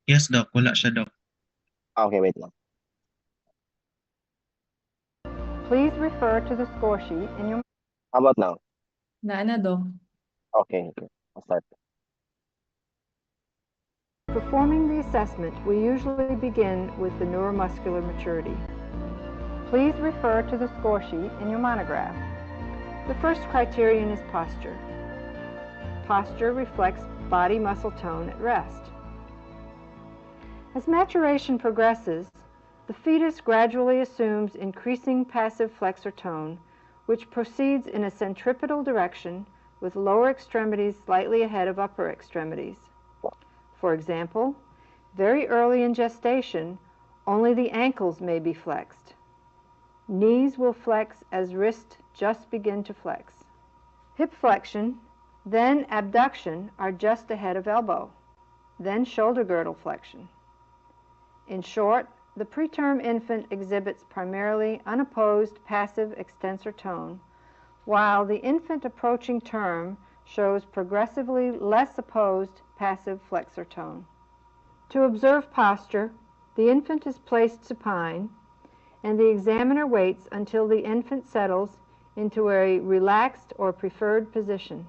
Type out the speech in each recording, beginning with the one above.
Yes, Doc. Wala siya, Doc. Okay, wait lang. Please refer to the score sheet in your... How about now? Na Dong. Okay, okay. I'll start. Performing the assessment, we usually begin with the neuromuscular maturity. Please refer to the score sheet in your monograph. The first criterion is posture. Posture reflects body muscle tone at rest. As maturation progresses, the fetus gradually assumes increasing passive flexor tone, which proceeds in a centripetal direction with lower extremities slightly ahead of upper extremities. For example, very early in gestation, only the ankles may be flexed. Knees will flex as wrists just begin to flex. Hip flexion, then abduction are just ahead of elbow, then shoulder girdle flexion. In short, the preterm infant exhibits primarily unopposed passive extensor tone, while the infant approaching term shows progressively less opposed passive flexor tone. To observe posture, the infant is placed supine, and the examiner waits until the infant settles into a relaxed or preferred position.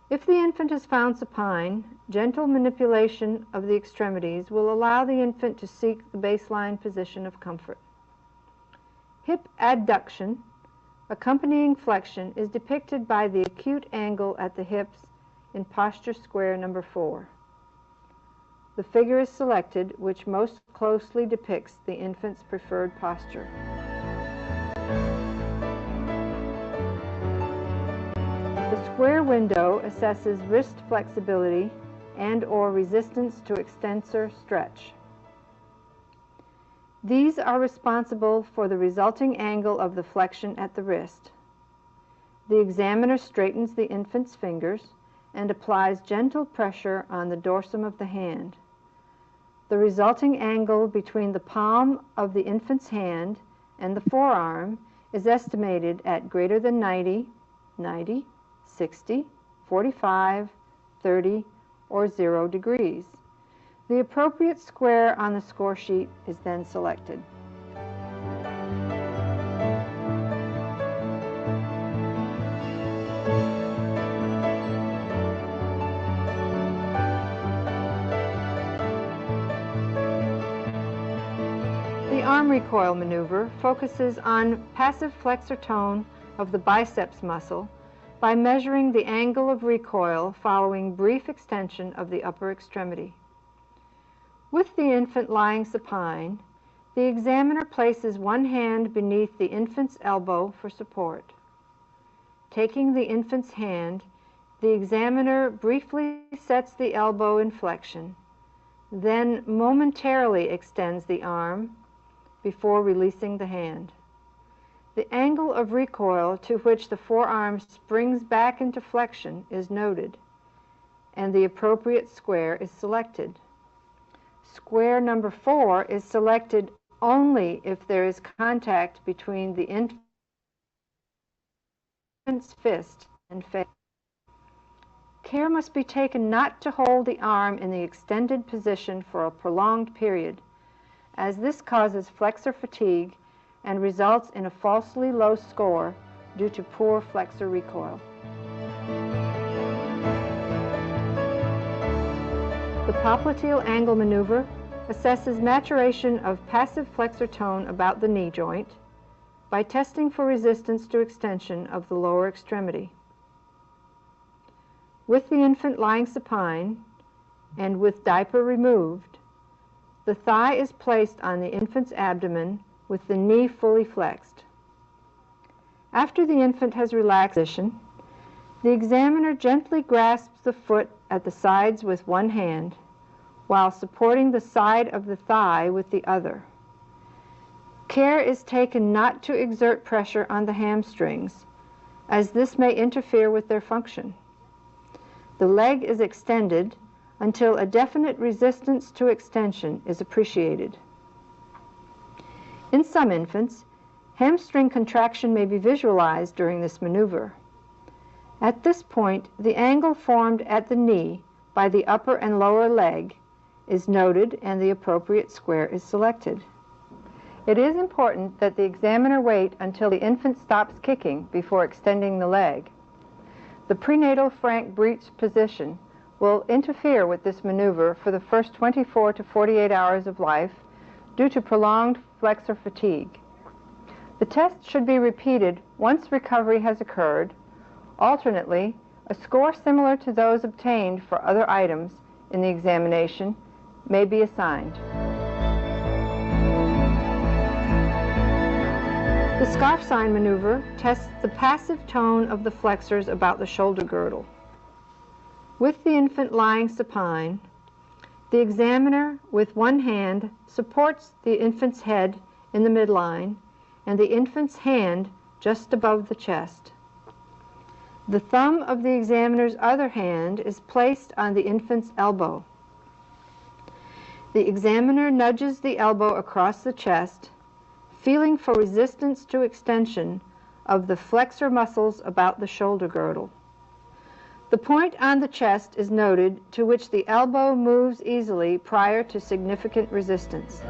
If the infant is found supine, gentle manipulation of the extremities will allow the infant to seek the baseline position of comfort. Hip adduction, accompanying flexion, is depicted by the acute angle at the hips in posture square number 4. The figure is selected which most closely depicts the infant's preferred posture. The square window assesses wrist flexibility and/or resistance to extensor stretch. These are responsible for the resulting angle of the flexion at the wrist. The examiner straightens the infant's fingers and applies gentle pressure on the dorsum of the hand. The resulting angle between the palm of the infant's hand and the forearm is estimated at greater than 90, 90, 60, 45, 30, or 0 degrees. The appropriate square on the score sheet is then selected. The arm recoil maneuver focuses on passive flexor tone of the biceps muscle by measuring the angle of recoil following brief extension of the upper extremity. With the infant lying supine, the examiner places one hand beneath the infant's elbow for support. Taking the infant's hand, the examiner briefly sets the elbow in flexion, then momentarily extends the arm before releasing the hand. The angle of recoil to which the forearm springs back into flexion is noted, and the appropriate square is selected. Square number 4 is selected only if there is contact between the infant's fist and face. Care must be taken not to hold the arm in the extended position for a prolonged period, as this causes flexor fatigue and results in a falsely low score due to poor flexor recoil. The popliteal angle maneuver assesses maturation of passive flexor tone about the knee joint by testing for resistance to extension of the lower extremity. With the infant lying supine and with diaper removed, the thigh is placed on the infant's abdomen with the knee fully flexed. After the infant has relaxed position, the examiner gently grasps the foot at the sides with one hand while supporting the side of the thigh with the other. Care is taken not to exert pressure on the hamstrings, as this may interfere with their function. The leg is extended until a definite resistance to extension is appreciated. In some infants, hamstring contraction may be visualized during this maneuver. At this point, the angle formed at the knee by the upper and lower leg is noted and the appropriate square is selected. It is important that the examiner wait until the infant stops kicking before extending the leg. The prenatal Frank breech position will interfere with this maneuver for the first 24 to 48 hours of life due to prolonged flexor fatigue. The test should be repeated once recovery has occurred. Alternately, a score similar to those obtained for other items in the examination may be assigned. The scarf sign maneuver tests the passive tone of the flexors about the shoulder girdle. With the infant lying supine, the examiner with one hand supports the infant's head in the midline and the infant's hand just above the chest. The thumb of the examiner's other hand is placed on the infant's elbow. The examiner nudges the elbow across the chest, feeling for resistance to extension of the flexor muscles about the shoulder girdle. The point on the chest is noted to which the elbow moves easily prior to significant resistance.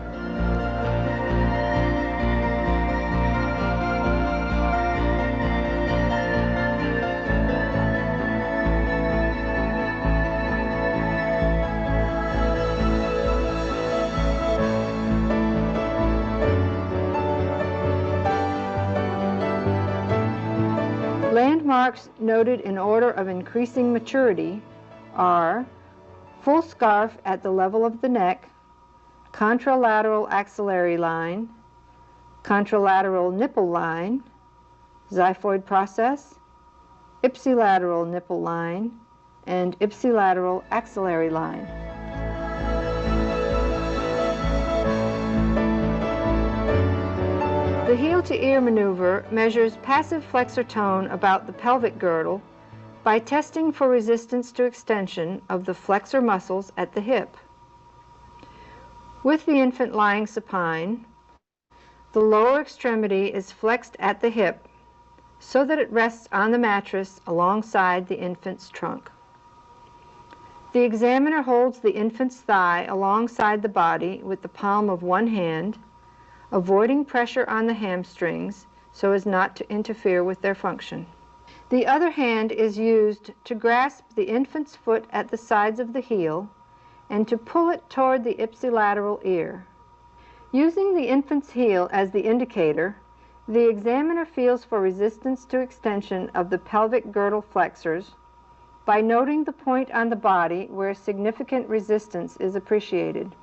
Landmarks noted in order of increasing maturity are full scarf at the level of the neck, contralateral axillary line, contralateral nipple line, xiphoid process, ipsilateral nipple line, and ipsilateral axillary line. The heel-to-ear maneuver measures passive flexor tone about the pelvic girdle by testing for resistance to extension of the flexor muscles at the hip. With the infant lying supine, the lower extremity is flexed at the hip so that it rests on the mattress alongside the infant's trunk. The examiner holds the infant's thigh alongside the body with the palm of one hand, avoiding pressure on the hamstrings so as not to interfere with their function. The other hand is used to grasp the infant's foot at the sides of the heel and to pull it toward the ipsilateral ear. Using the infant's heel as the indicator, the examiner feels for resistance to extension of the pelvic girdle flexors by noting the point on the body where significant resistance is appreciated.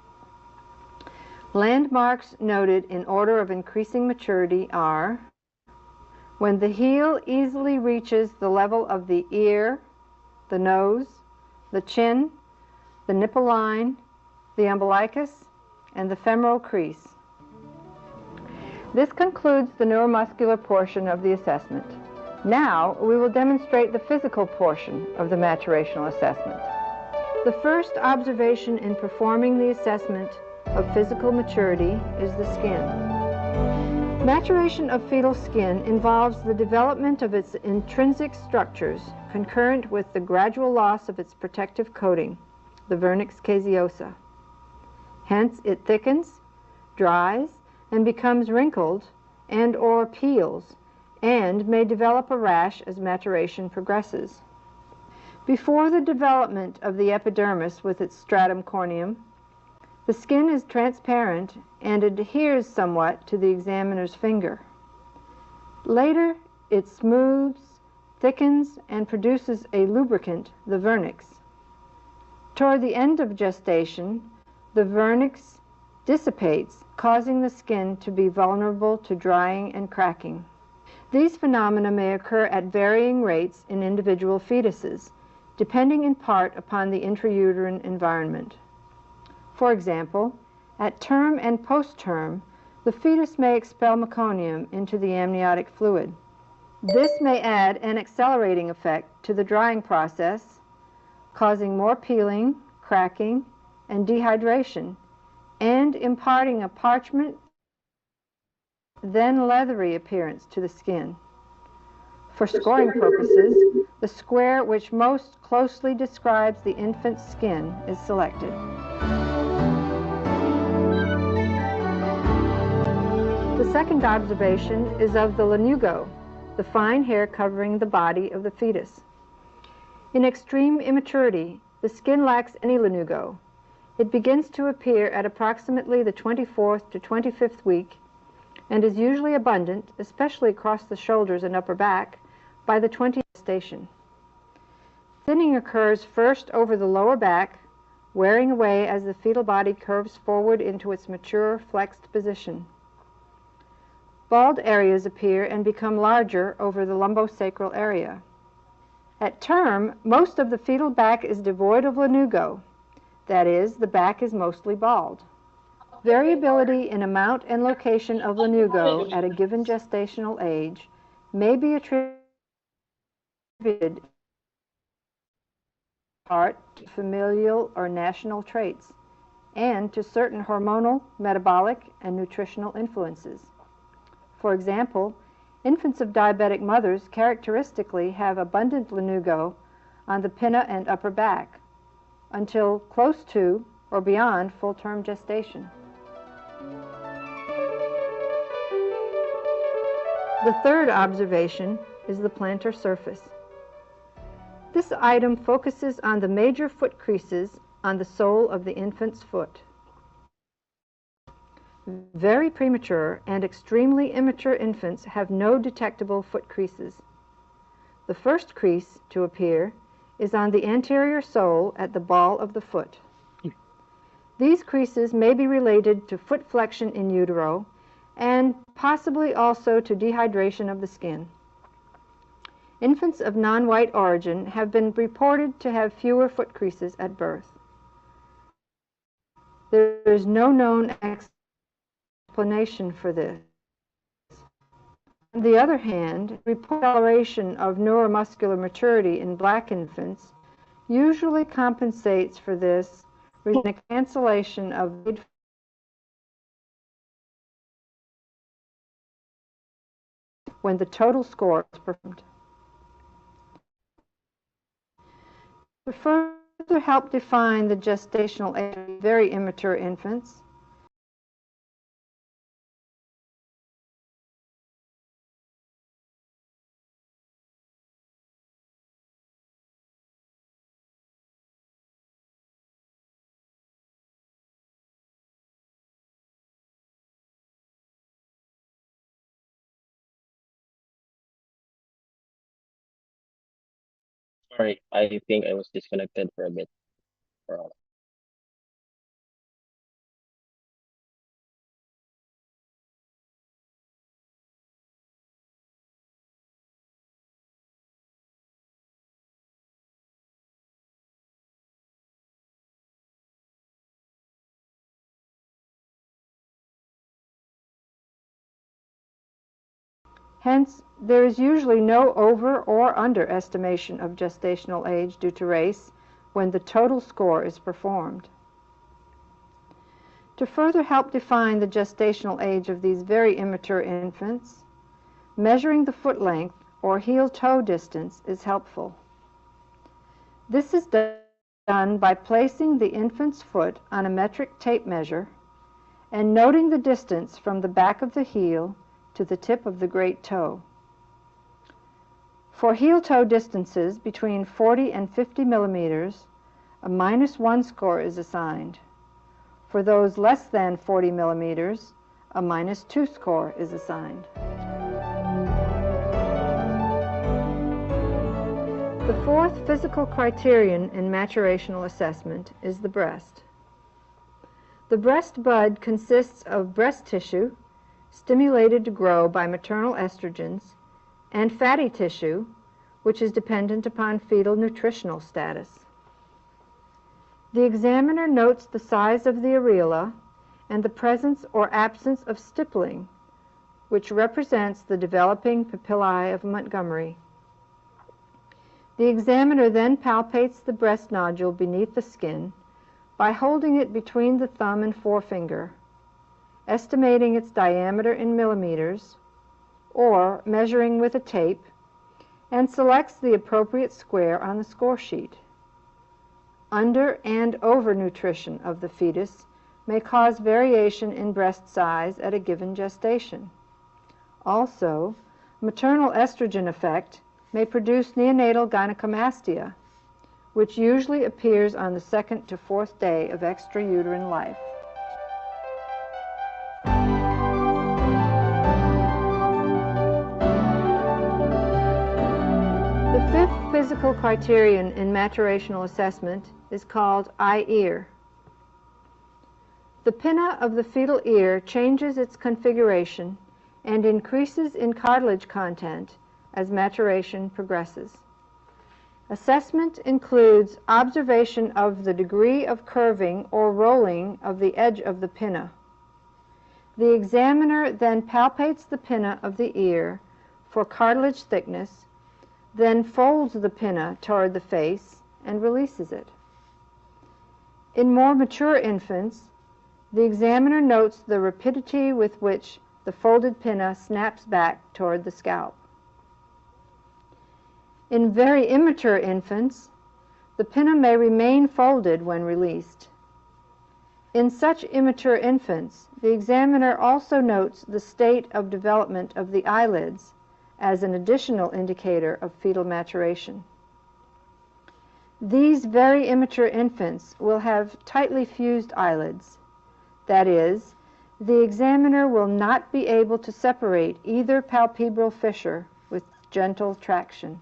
Landmarks noted in order of increasing maturity are when the heel easily reaches the level of the ear, the nose, the chin, the nipple line, the umbilicus, and the femoral crease. This concludes the neuromuscular portion of the assessment. Now we will demonstrate the physical portion of the maturational assessment. The first observation in performing the assessment of physical maturity is the skin. Maturation of fetal skin involves the development of its intrinsic structures concurrent with the gradual loss of its protective coating, the vernix caseosa. Hence, it thickens, dries, and becomes wrinkled and/or peels, and may develop a rash as maturation progresses. Before the development of the epidermis with its stratum corneum, the skin is transparent and adheres somewhat to the examiner's finger. Later, it smooths, thickens, and produces a lubricant, the vernix. Toward the end of gestation, the vernix dissipates, causing the skin to be vulnerable to drying and cracking. These phenomena may occur at varying rates in individual fetuses, depending in part upon the intrauterine environment. For example, at term and post-term, the fetus may expel meconium into the amniotic fluid. This may add an accelerating effect to the drying process, causing more peeling, cracking, and dehydration, and imparting a parchment, then leathery appearance to the skin. For scoring purposes, the square which most closely describes the infant's skin is selected. The second observation is of the lanugo, the fine hair covering the body of the fetus. In extreme immaturity, the skin lacks any lanugo. It begins to appear at approximately the 24th to 25th week and is usually abundant, especially across the shoulders and upper back, by the 20th station. Thinning occurs first over the lower back, wearing away as the fetal body curves forward into its mature, flexed position. Bald areas appear and become larger over the lumbosacral area. At term, most of the fetal back is devoid of lanugo. That is, the back is mostly bald. Variability in amount and location of lanugo at a given gestational age may be attributed in part to familial or national traits and to certain hormonal, metabolic, and nutritional influences. For example, infants of diabetic mothers characteristically have abundant lanugo on the pinna and upper back until close to or beyond full-term gestation. The third observation is the plantar surface. This item focuses on the major foot creases on the sole of the infant's foot. Very premature and extremely immature infants have no detectable foot creases. The first crease to appear is on the anterior sole at the ball of the foot. These creases may be related to foot flexion in utero and possibly also to dehydration of the skin. Infants of non-white origin have been reported to have fewer foot creases at birth. There is no known explanation for this. On the other hand, acceleration of neuromuscular maturity in black infants usually compensates for this with a cancellation of when the total score is performed. To further help define the gestational age of very immature infants, Sorry, I think I was disconnected for a bit. For hence, there is usually no over or underestimation of gestational age due to race when the total score is performed. To further help define the gestational age of these very immature infants, measuring the foot length or heel-toe distance is helpful. This is done by placing the infant's foot on a metric tape measure and noting the distance from the back of the heel to the tip of the great toe. For heel-toe distances between 40 and 50 millimeters, a -1 score is assigned. For those less than 40 millimeters, a -2 score is assigned. The fourth physical criterion in maturational assessment is the breast. The breast bud consists of breast tissue, stimulated to grow by maternal estrogens, and fatty tissue, which is dependent upon fetal nutritional status. The examiner notes the size of the areola and the presence or absence of stippling, which represents the developing papillae of Montgomery. The examiner then palpates the breast nodule beneath the skin by holding it between the thumb and forefinger, estimating its diameter in millimeters, or measuring with a tape, and selects the appropriate square on the score sheet. Under and overnutrition of the fetus may cause variation in breast size at a given gestation. Also, maternal estrogen effect may produce neonatal gynecomastia, which usually appears on the 2nd to 4th day of extrauterine life. The fifth physical criterion in maturational assessment is called eye-ear. The pinna of the fetal ear changes its configuration and increases in cartilage content as maturation progresses. Assessment includes observation of the degree of curving or rolling of the edge of the pinna. The examiner then palpates the pinna of the ear for cartilage thickness, then folds the pinna toward the face and releases it. In more mature infants, the examiner notes the rapidity with which the folded pinna snaps back toward the scalp. In very immature infants, the pinna may remain folded when released. In such immature infants, the examiner also notes the state of development of the eyelids as an additional indicator of fetal maturation. These very immature infants will have tightly fused eyelids. That is, the examiner will not be able to separate either palpebral fissure with gentle traction.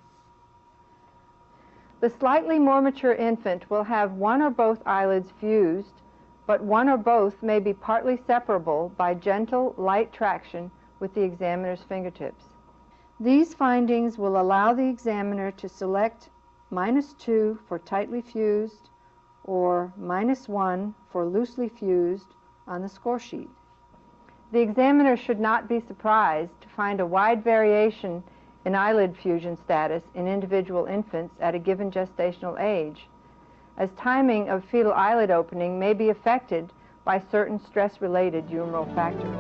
The slightly more mature infant will have one or both eyelids fused, but one or both may be partly separable by gentle, light traction with the examiner's fingertips. These findings will allow the examiner to select -2 for tightly fused or -1 for loosely fused on the score sheet. The examiner should not be surprised to find a wide variation in eyelid fusion status in individual infants at a given gestational age, as timing of fetal eyelid opening may be affected by certain stress-related humoral factors.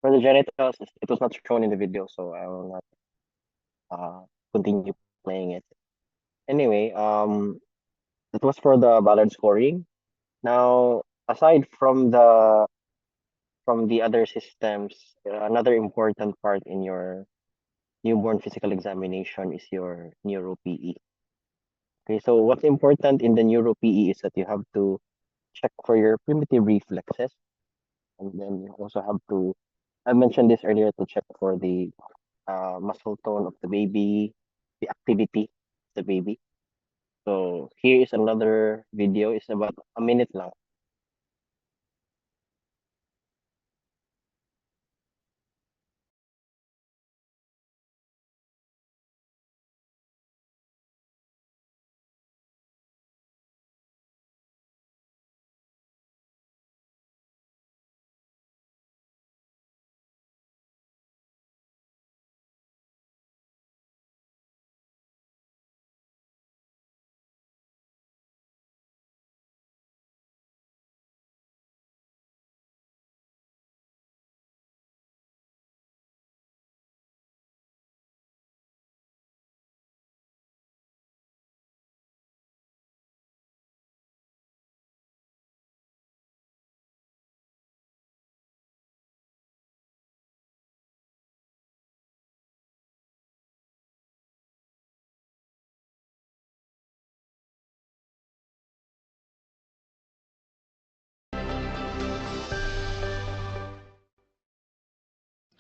For the genitals, it was not shown in the video, so I will not continue playing it. Anyway, that was for the Ballard scoring. Now, aside from the other systems, another important part in your newborn physical examination is your neuro-PE. Okay, so what's important in the neuro-PE is that you have to check for your primitive reflexes, and then you also have to, I mentioned this earlier, to check for the muscle tone of the baby, the activity of the baby. So here is another video. It's about a minute lang.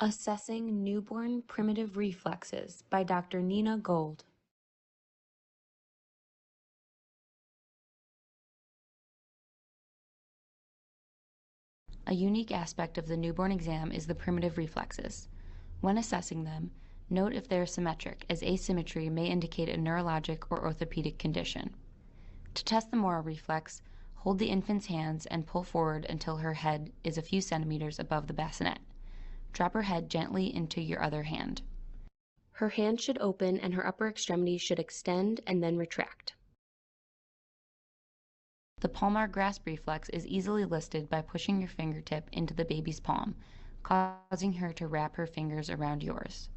Assessing Newborn Primitive Reflexes by Dr. Nina Gold. A unique aspect of the newborn exam is the primitive reflexes. When assessing them, note if they are symmetric, as asymmetry may indicate a neurologic or orthopedic condition. To test the Moro reflex, hold the infant's hands and pull forward until her head is a few centimeters above the bassinet. Drop her head gently into your other hand. Her hand should open and her upper extremity should extend and then retract. The palmar grasp reflex is easily listed by pushing your fingertip into the baby's palm, causing her to wrap her fingers around yours.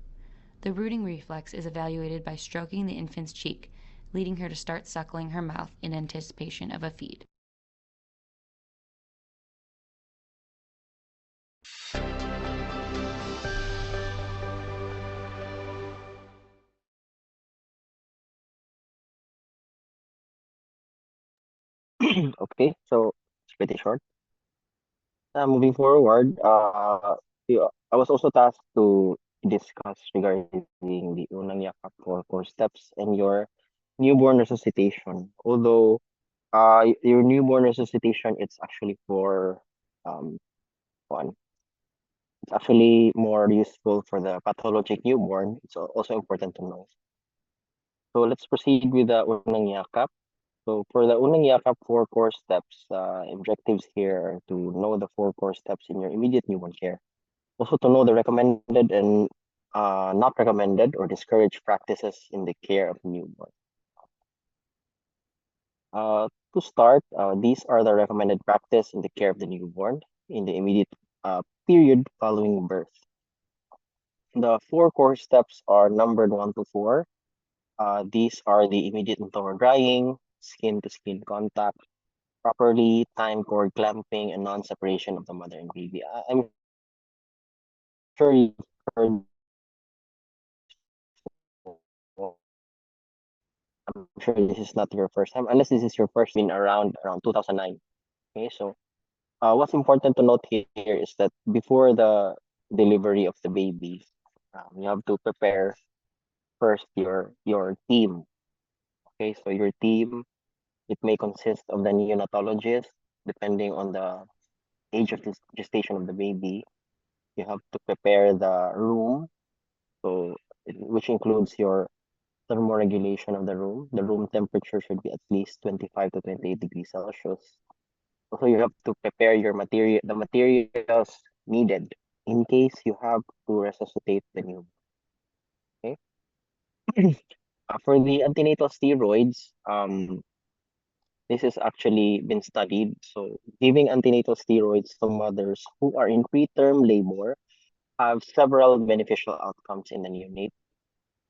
The rooting reflex is evaluated by stroking the infant's cheek, leading her to start suckling her mouth in anticipation of a feed. Okay, so it's pretty short. Moving forward, I was also tasked to discuss regarding the unang yakap for core steps and your newborn resuscitation. Although your newborn resuscitation, it's actually for one. It's actually more useful for the pathologic newborn. It's also important to know. So let's proceed with the unang yakap. So for the unang yakap 4 core steps, objectives here are to know the 4 core steps in your immediate newborn care. Also to know the recommended and not recommended or discouraged practices in the care of newborn. To start, these are the recommended practice in the care of the newborn in the immediate period following birth. The 4 core steps are numbered 1 to 4. These are the immediate and thorough drying, skin-to-skin contact, properly timed cord clamping, and non-separation of the mother and baby. I'm sure you've heard. I'm sure this is not your first time, unless this is your first been around 2009. Okay, so what's important to note here is that before the delivery of the baby, you have to prepare first your team. Okay, so your team, it may consist of the neonatologist, depending on the age of this gestation of the baby. You have to prepare the room, so which includes your thermoregulation of the room. The room temperature should be at least 25 to 28 degrees Celsius. Also, you have to prepare the materials needed in case you have to resuscitate the newborn. Okay. For the antenatal steroids, this has actually been studied. So, giving antenatal steroids to mothers who are in preterm labor have several beneficial outcomes in the neonate.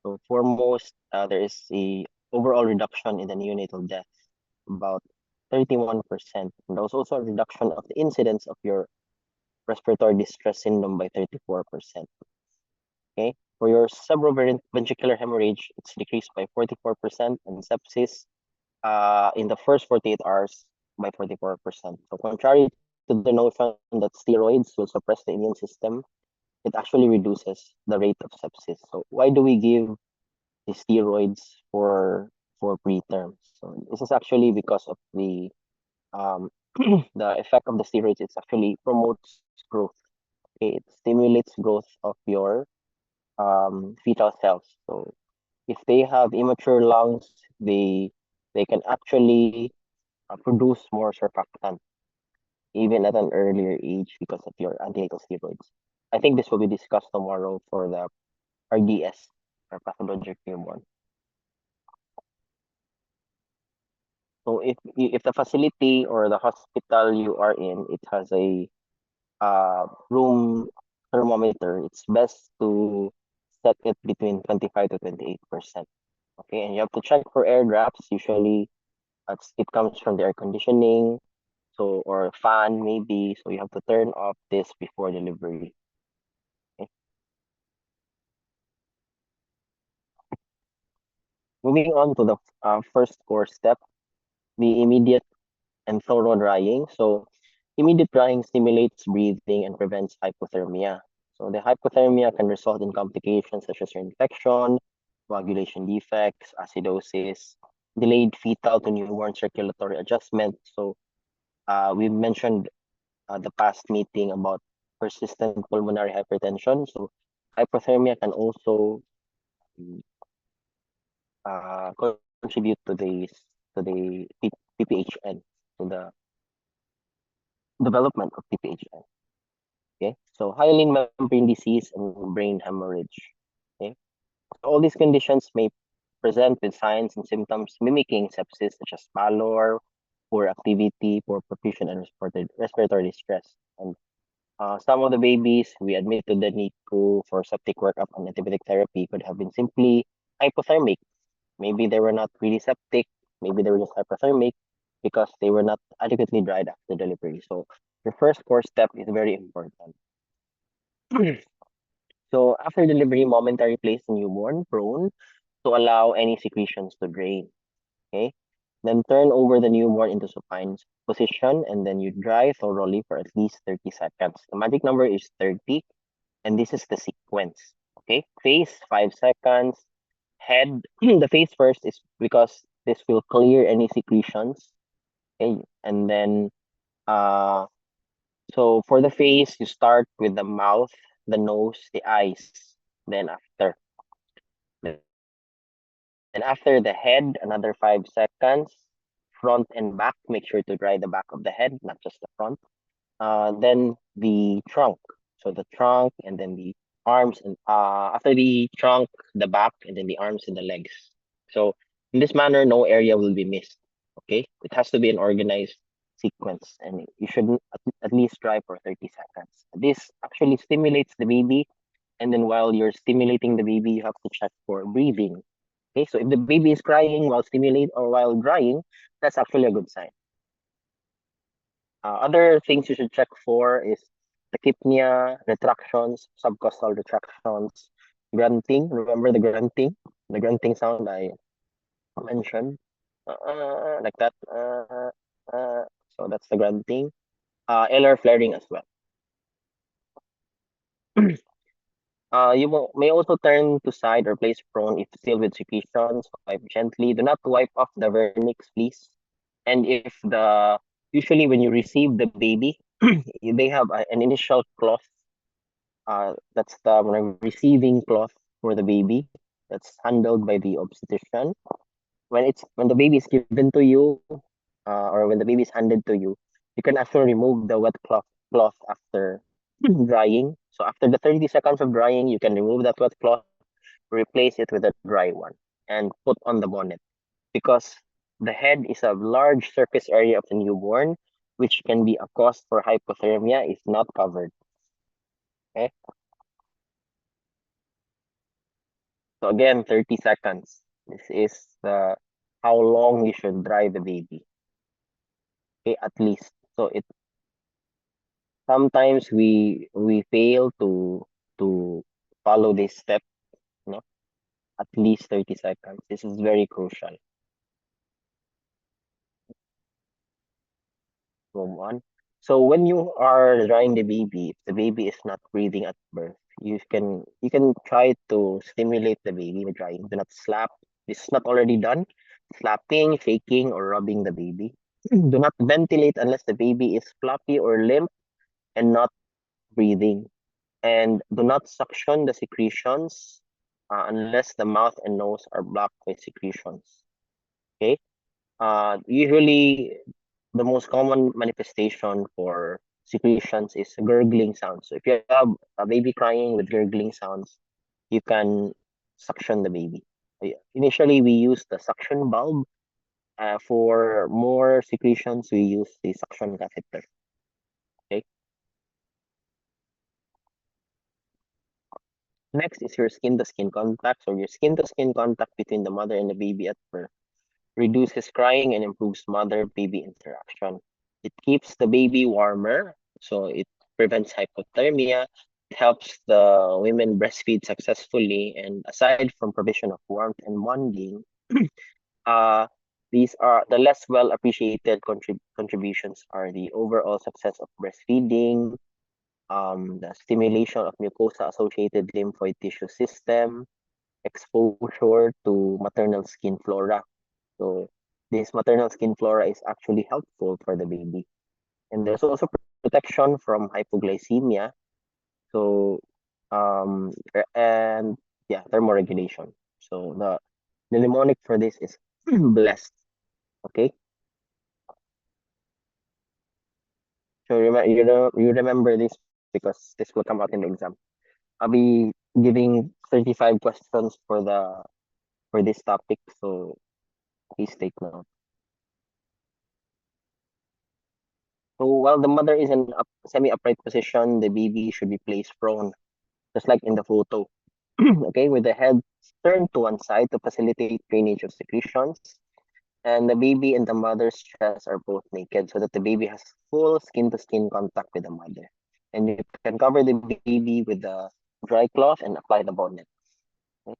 So, foremost, there is a overall reduction in the neonatal death, about 31%. And there was also a reduction of the incidence of your respiratory distress syndrome by 34%. Okay, for your subventricular hemorrhage, it's decreased by 44%, and sepsis in the first 48 hours by 44%. So contrary to the notion that steroids will suppress the immune system, it actually reduces the rate of sepsis. So why do we give the steroids for preterm? So this is actually because of the the effect of the steroids. It actually promotes growth. Okay, it stimulates growth of your fetal cells. So if they have immature lungs, they can actually produce more surfactant even at an earlier age because of your antenatal steroids. I think this will be discussed tomorrow for the RDS, or pathologic newborn. So if the facility or the hospital you are in, it has a room thermometer, it's best to set it between 25 to 28%. Okay, and you have to check for air drafts. Usually, it comes from the air conditioning, so or fan maybe. So you have to turn off this before delivery. Okay. Moving on to the first core step, the immediate and thorough drying. So immediate drying stimulates breathing and prevents hypothermia. So the hypothermia can result in complications such as infection, coagulation defects, acidosis, delayed fetal to newborn circulatory adjustment. So we mentioned the past meeting about persistent pulmonary hypertension. So hypothermia can also contribute to the PPHN, to the development of PPHN. Okay, so hyaline membrane disease and brain hemorrhage. Okay, so all these conditions may present with signs and symptoms mimicking sepsis, such as pallor, poor activity, poor perfusion, and respiratory distress. And some of the babies we admit to the NICU for septic workup and antibiotic therapy could have been simply hypothermic. Maybe they were not really septic, maybe they were just hypothermic because they were not adequately dried after delivery. So the first core step is very important. So after delivery, momentary place the newborn prone to allow any secretions to drain. Okay. Then turn over the newborn into supine position and then you dry thoroughly for at least 30 seconds. The magic number is 30 and this is the sequence. Okay. Face 5 seconds. Head, the face first is because this will clear any secretions. Okay. And then so for the face, you start with the mouth, the nose, the eyes. Then after the head, another 5 seconds. Front and back, make sure to dry the back of the head, not just the front. Then the trunk. So the trunk and then the arms and after the trunk, the back, and then the arms and the legs. So in this manner, no area will be missed. Okay, it has to be an organized sequence, and you should at least dry for 30 seconds. This actually stimulates the baby, and then while you're stimulating the baby, you have to check for breathing. Okay, so if the baby is crying while stimulate or while drying, that's actually a good sign. Other things you should check for is tachypnea, retractions, subcostal retractions, grunting. Remember the grunting sound I mentioned, like that. So that's the grunting. LR flaring as well. You may also turn to side or place prone if still with secretions. Wipe gently. Do not wipe off the vernix, please. And if usually when you receive the baby, they have an initial cloth. That's the receiving cloth for the baby. That's handled by the obstetrician. When the baby is given to you, or when the baby is handed to you, you can actually remove the wet cloth after drying. So after the 30 seconds of drying, you can remove that wet cloth, replace it with a dry one, and put on the bonnet. Because the head is a large surface area of the newborn, which can be a cause for hypothermia if not covered. Okay. So again, 30 seconds. This is how long you should dry the baby. Okay, at least. So sometimes we fail to follow this step, no? At least 30 seconds. This is very crucial. Move on. So when you are drying the baby, if the baby is not breathing at birth, you can try to stimulate the baby by drying. Do not slap. This is not already done. Slapping, shaking, or rubbing the baby. Do not ventilate unless the baby is floppy or limp and not breathing. And do not suction the secretions unless the mouth and nose are blocked by secretions. Okay. Usually the most common manifestation for secretions is gurgling sounds. So if you have a baby crying with gurgling sounds, you can suction the baby. Initially, we use the suction bulb. For more secretions, we use the suction catheter. Okay. Next is your skin-to-skin contact. So your skin-to-skin contact between the mother and the baby at birth reduces crying and improves mother-baby interaction. It keeps the baby warmer, so it prevents hypothermia. It helps the women breastfeed successfully, and aside from provision of warmth and bonding, these are the less well appreciated contributions are the overall success of breastfeeding, the stimulation of mucosa-associated lymphoid tissue system, exposure to maternal skin flora. So this maternal skin flora is actually helpful for the baby. And there's also protection from hypoglycemia. So and yeah, thermoregulation. So the mnemonic for this is blessed. Okay. So you remember this because this will come out in the exam. I'll be giving 35 questions for this topic, so please take note. So while the mother is in a semi-upright position, the baby should be placed prone, just like in the photo. Okay, with the head turned to one side to facilitate drainage of secretions. And the baby and the mother's chest are both naked so that the baby has full skin-to-skin contact with the mother. And you can cover the baby with the dry cloth and apply the bonnet. Okay.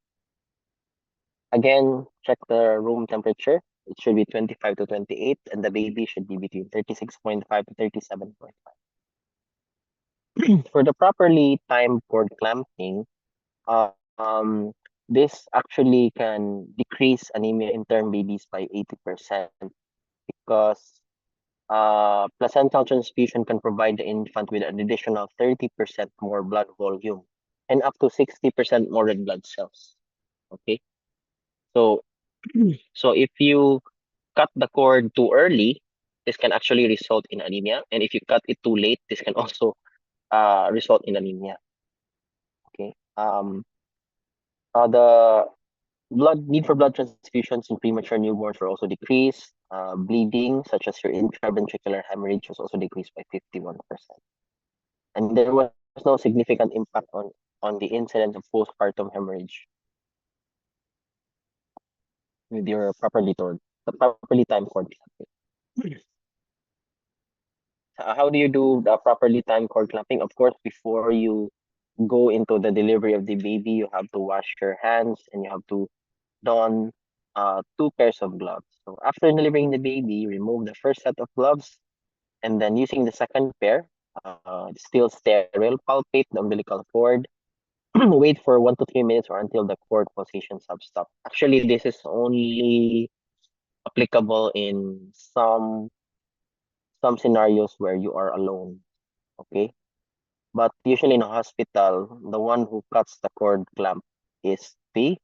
Again, check the room temperature. It should be 25 to 28, and the baby should be between 36.5 to 37.5. For the properly timed cord clamping, um, this actually can decrease anemia in term babies by 80% because placental transfusion can provide the infant with an additional 30% more blood volume and up to 60% more red blood cells. Okay, so if you cut the cord too early, this can actually result in anemia, and if you cut it too late, this can also result in anemia. Okay, the need for blood transfusions in premature newborns were also decreased. Bleeding, such as your intraventricular hemorrhage, was also decreased by 51%. And there was no significant impact on the incidence of postpartum hemorrhage with your properly timed cord clamping. How do you do the properly timed cord clamping? Of course, before you go into the delivery of the baby, you have to wash your hands and you have to don 2 pairs of gloves. So after delivering the baby, remove the first set of gloves, and then using the second pair, still sterile, palpate the umbilical cord. Wait for 1 to 3 minutes or until the cord pulsations have stopped. Actually, this is only applicable in some scenarios where you are alone. Okay, but usually in a hospital, the one who cuts the cord clamp is the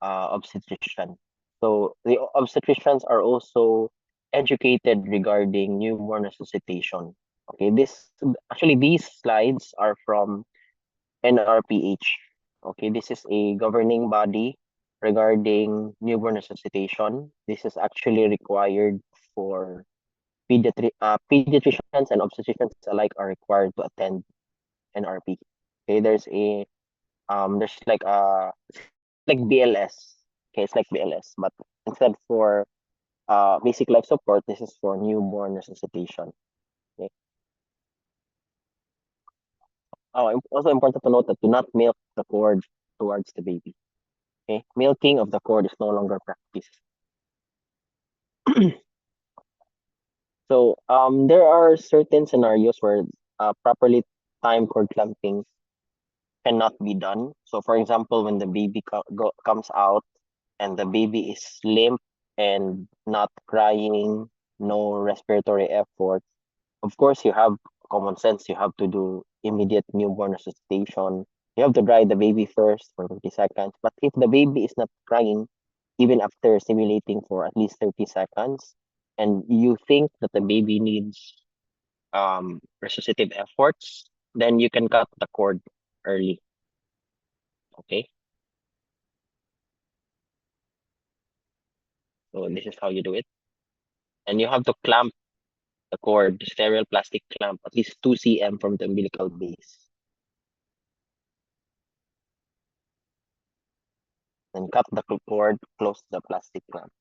obstetrician. So the obstetricians are also educated regarding newborn resuscitation. Okay, these slides are from NRPH. Okay, this is a governing body regarding newborn resuscitation. This is actually required for pediatricians and obstetricians alike are required to attend NRP. Okay, there's like BLS. Okay, it's like BLS, but instead for basic life support, this is for newborn resuscitation. Okay. Oh, also important to note that do not milk the cord towards the baby. Okay, milking of the cord is no longer practiced. So there are certain scenarios where properly timed cord clamping cannot be done. So for example, when the baby comes out and the baby is limp and not crying, no respiratory effort, of course you have common sense. You have to do immediate newborn resuscitation. You have to dry the baby first for 30 seconds. But if the baby is not crying, even after stimulating for at least 30 seconds, and you think that the baby needs resuscitative efforts, then you can cut the cord early. Okay. So this is how you do it. And you have to clamp the cord, the sterile plastic clamp, at least 2 cm from the umbilical base. Then cut the cord, close the plastic clamp.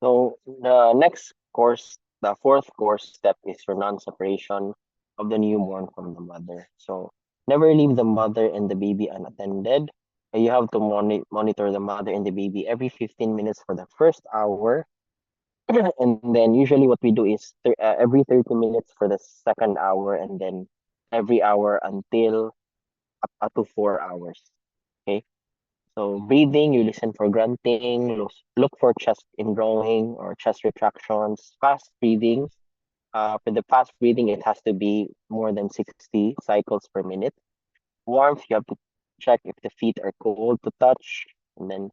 So the fourth course step is your non-separation of the newborn from the mother. So never leave the mother and the baby unattended. You have to monitor the mother and the baby every 15 minutes for the first hour. And then usually what we do is every 30 minutes for the second hour, and then every hour until up to 4 hours. Okay. So breathing, you listen for grunting, look for chest indrawing or chest retractions. Fast breathing, for the fast breathing, it has to be more than 60 cycles per minute. Warmth, you have to check if the feet are cold to touch, and then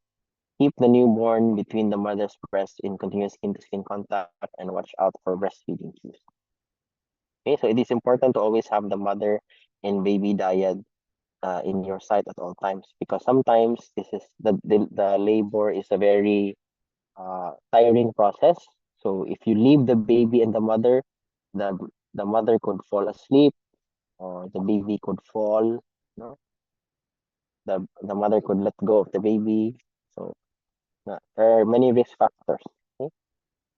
keep the newborn between the mother's breast in continuous skin-to-skin contact, and watch out for breastfeeding cues. Okay, so it is important to always have the mother and baby dyad in your sight at all times, because sometimes this is the labor is a very tiring process. So if you leave the baby and the mother, the the mother could fall asleep, or the baby could fall. No, the mother could let go of the baby. So there are many risk factors. Okay?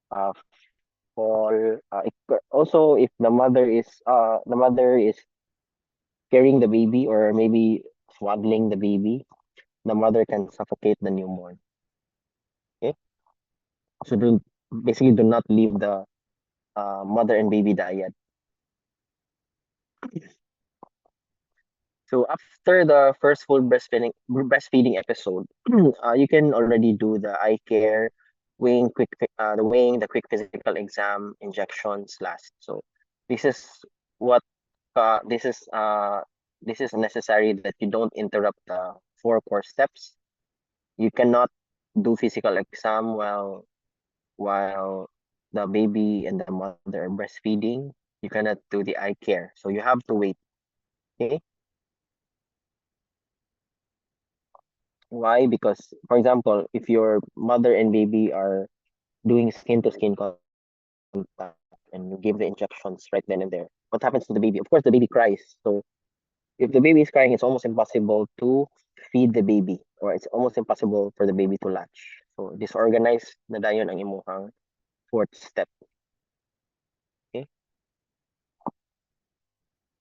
Uh, fall. Also, if the mother is carrying the baby, or maybe swaddling the baby, the mother can suffocate the newborn. Okay, so basically do not leave the mother and baby dyad. So after the first full breastfeeding episode, you can already do the eye care, the quick physical exam, injections last. So this is what uh, this is uh, this is necessary, that you don't interrupt the four core steps. You cannot do physical exam while the baby and the mother are breastfeeding. You cannot do the eye care, so you have to wait. Okay. Why? Because, for example, if your mother and baby are doing skin to skin contact and you give the injections right then and there, what happens to the baby? Of course, the baby cries. So if the baby is crying, it's almost impossible to feed the baby, or it's almost impossible for the baby to latch. So disorganized na dayon ang imuhang fourth step. Okay.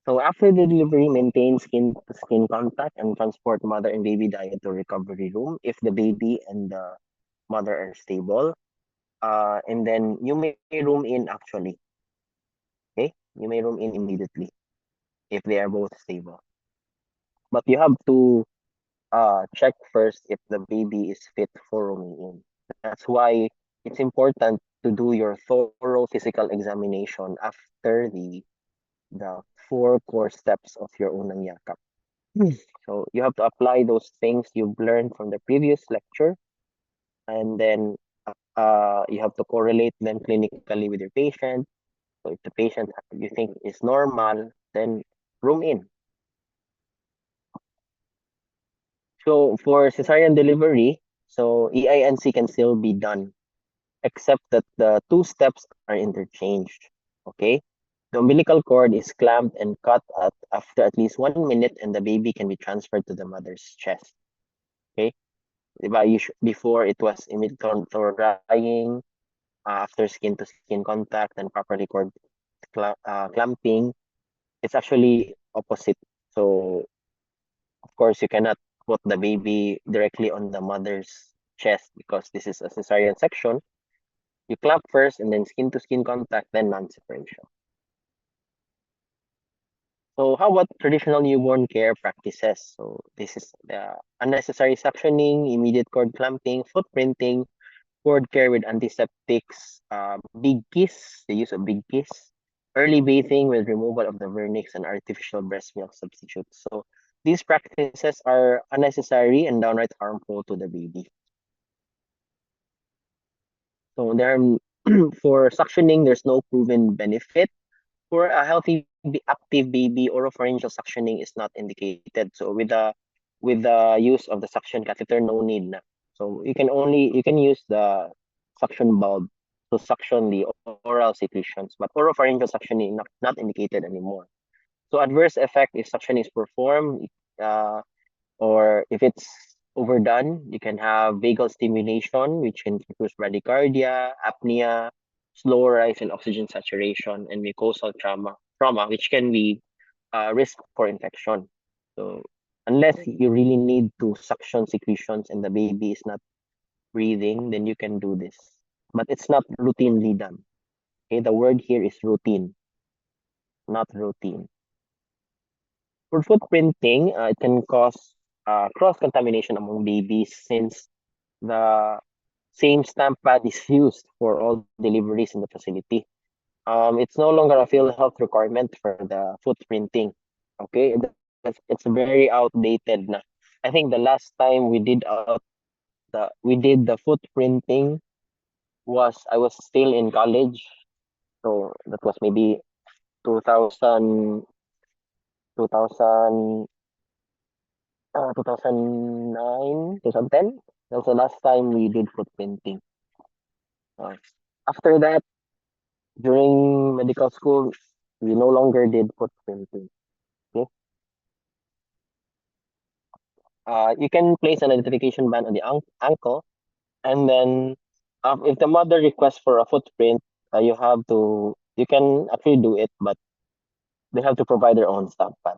So after the delivery, maintain skin to skin contact and transport mother and baby diet to recovery room if the baby and the mother are stable. And then you may room in actually. Okay, you may room in immediately if they are both stable. But you have to check first if the baby is fit for rooming in. That's why it's important to do your thorough physical examination after the four core steps of your unang yakap. So you have to apply those things you've learned from the previous lecture, and then you have to correlate them clinically with your patient. So if the patient you think is normal, then room in. So for cesarean delivery, so EINC can still be done, except that the two steps are interchanged. Okay, the umbilical cord is clamped and cut after at least 1 minute, and the baby can be transferred to the mother's chest. Okay, before it was immediate drying, after skin to skin contact and properly cord clamping, it's actually opposite. So of course you cannot put the baby directly on the mother's chest, because this is a cesarean section. You clamp first, and then skin to skin contact, then non-separation. So how about traditional newborn care practices? So this is the unnecessary suctioning, immediate cord clamping, foot printing, cord care with antiseptics, big kiss, the use of big kiss, early bathing with removal of the vernix, and artificial breast milk substitutes. So these practices are unnecessary and downright harmful to the baby. So there, for suctioning, there's no proven benefit. For a healthy active baby, oropharyngeal suctioning is not indicated. So with the use of the suction catheter, no need na. So you can use the suction bulb to suction the oral secretions, but oropharyngeal suctioning not indicated anymore. So adverse effect if suction is performed, uh, or if it's overdone, you can have vagal stimulation, which can produce bradycardia, apnea, slow rise in oxygen saturation, and mucosal trauma, which can be risk for infection. So unless you really need to suction secretions and the baby is not breathing, then you can do this. But it's not routinely done. Okay, the word here is routine, not routine. For footprinting, it can cause cross-contamination among babies, since the same stamp pad is used for all deliveries in the facility. It's no longer a field health requirement for the footprinting. Okay, it's very outdated na. I think the last time we did the footprinting was I was still in college, so that was maybe 2000 2009, 2010. That was the last time we did footprinting. After that, during medical school, we no longer did footprinting. Okay. You can place an identification band on the ankle, and then if the mother requests for a footprint, you can actually do it, but they have to provide their own stamp pad.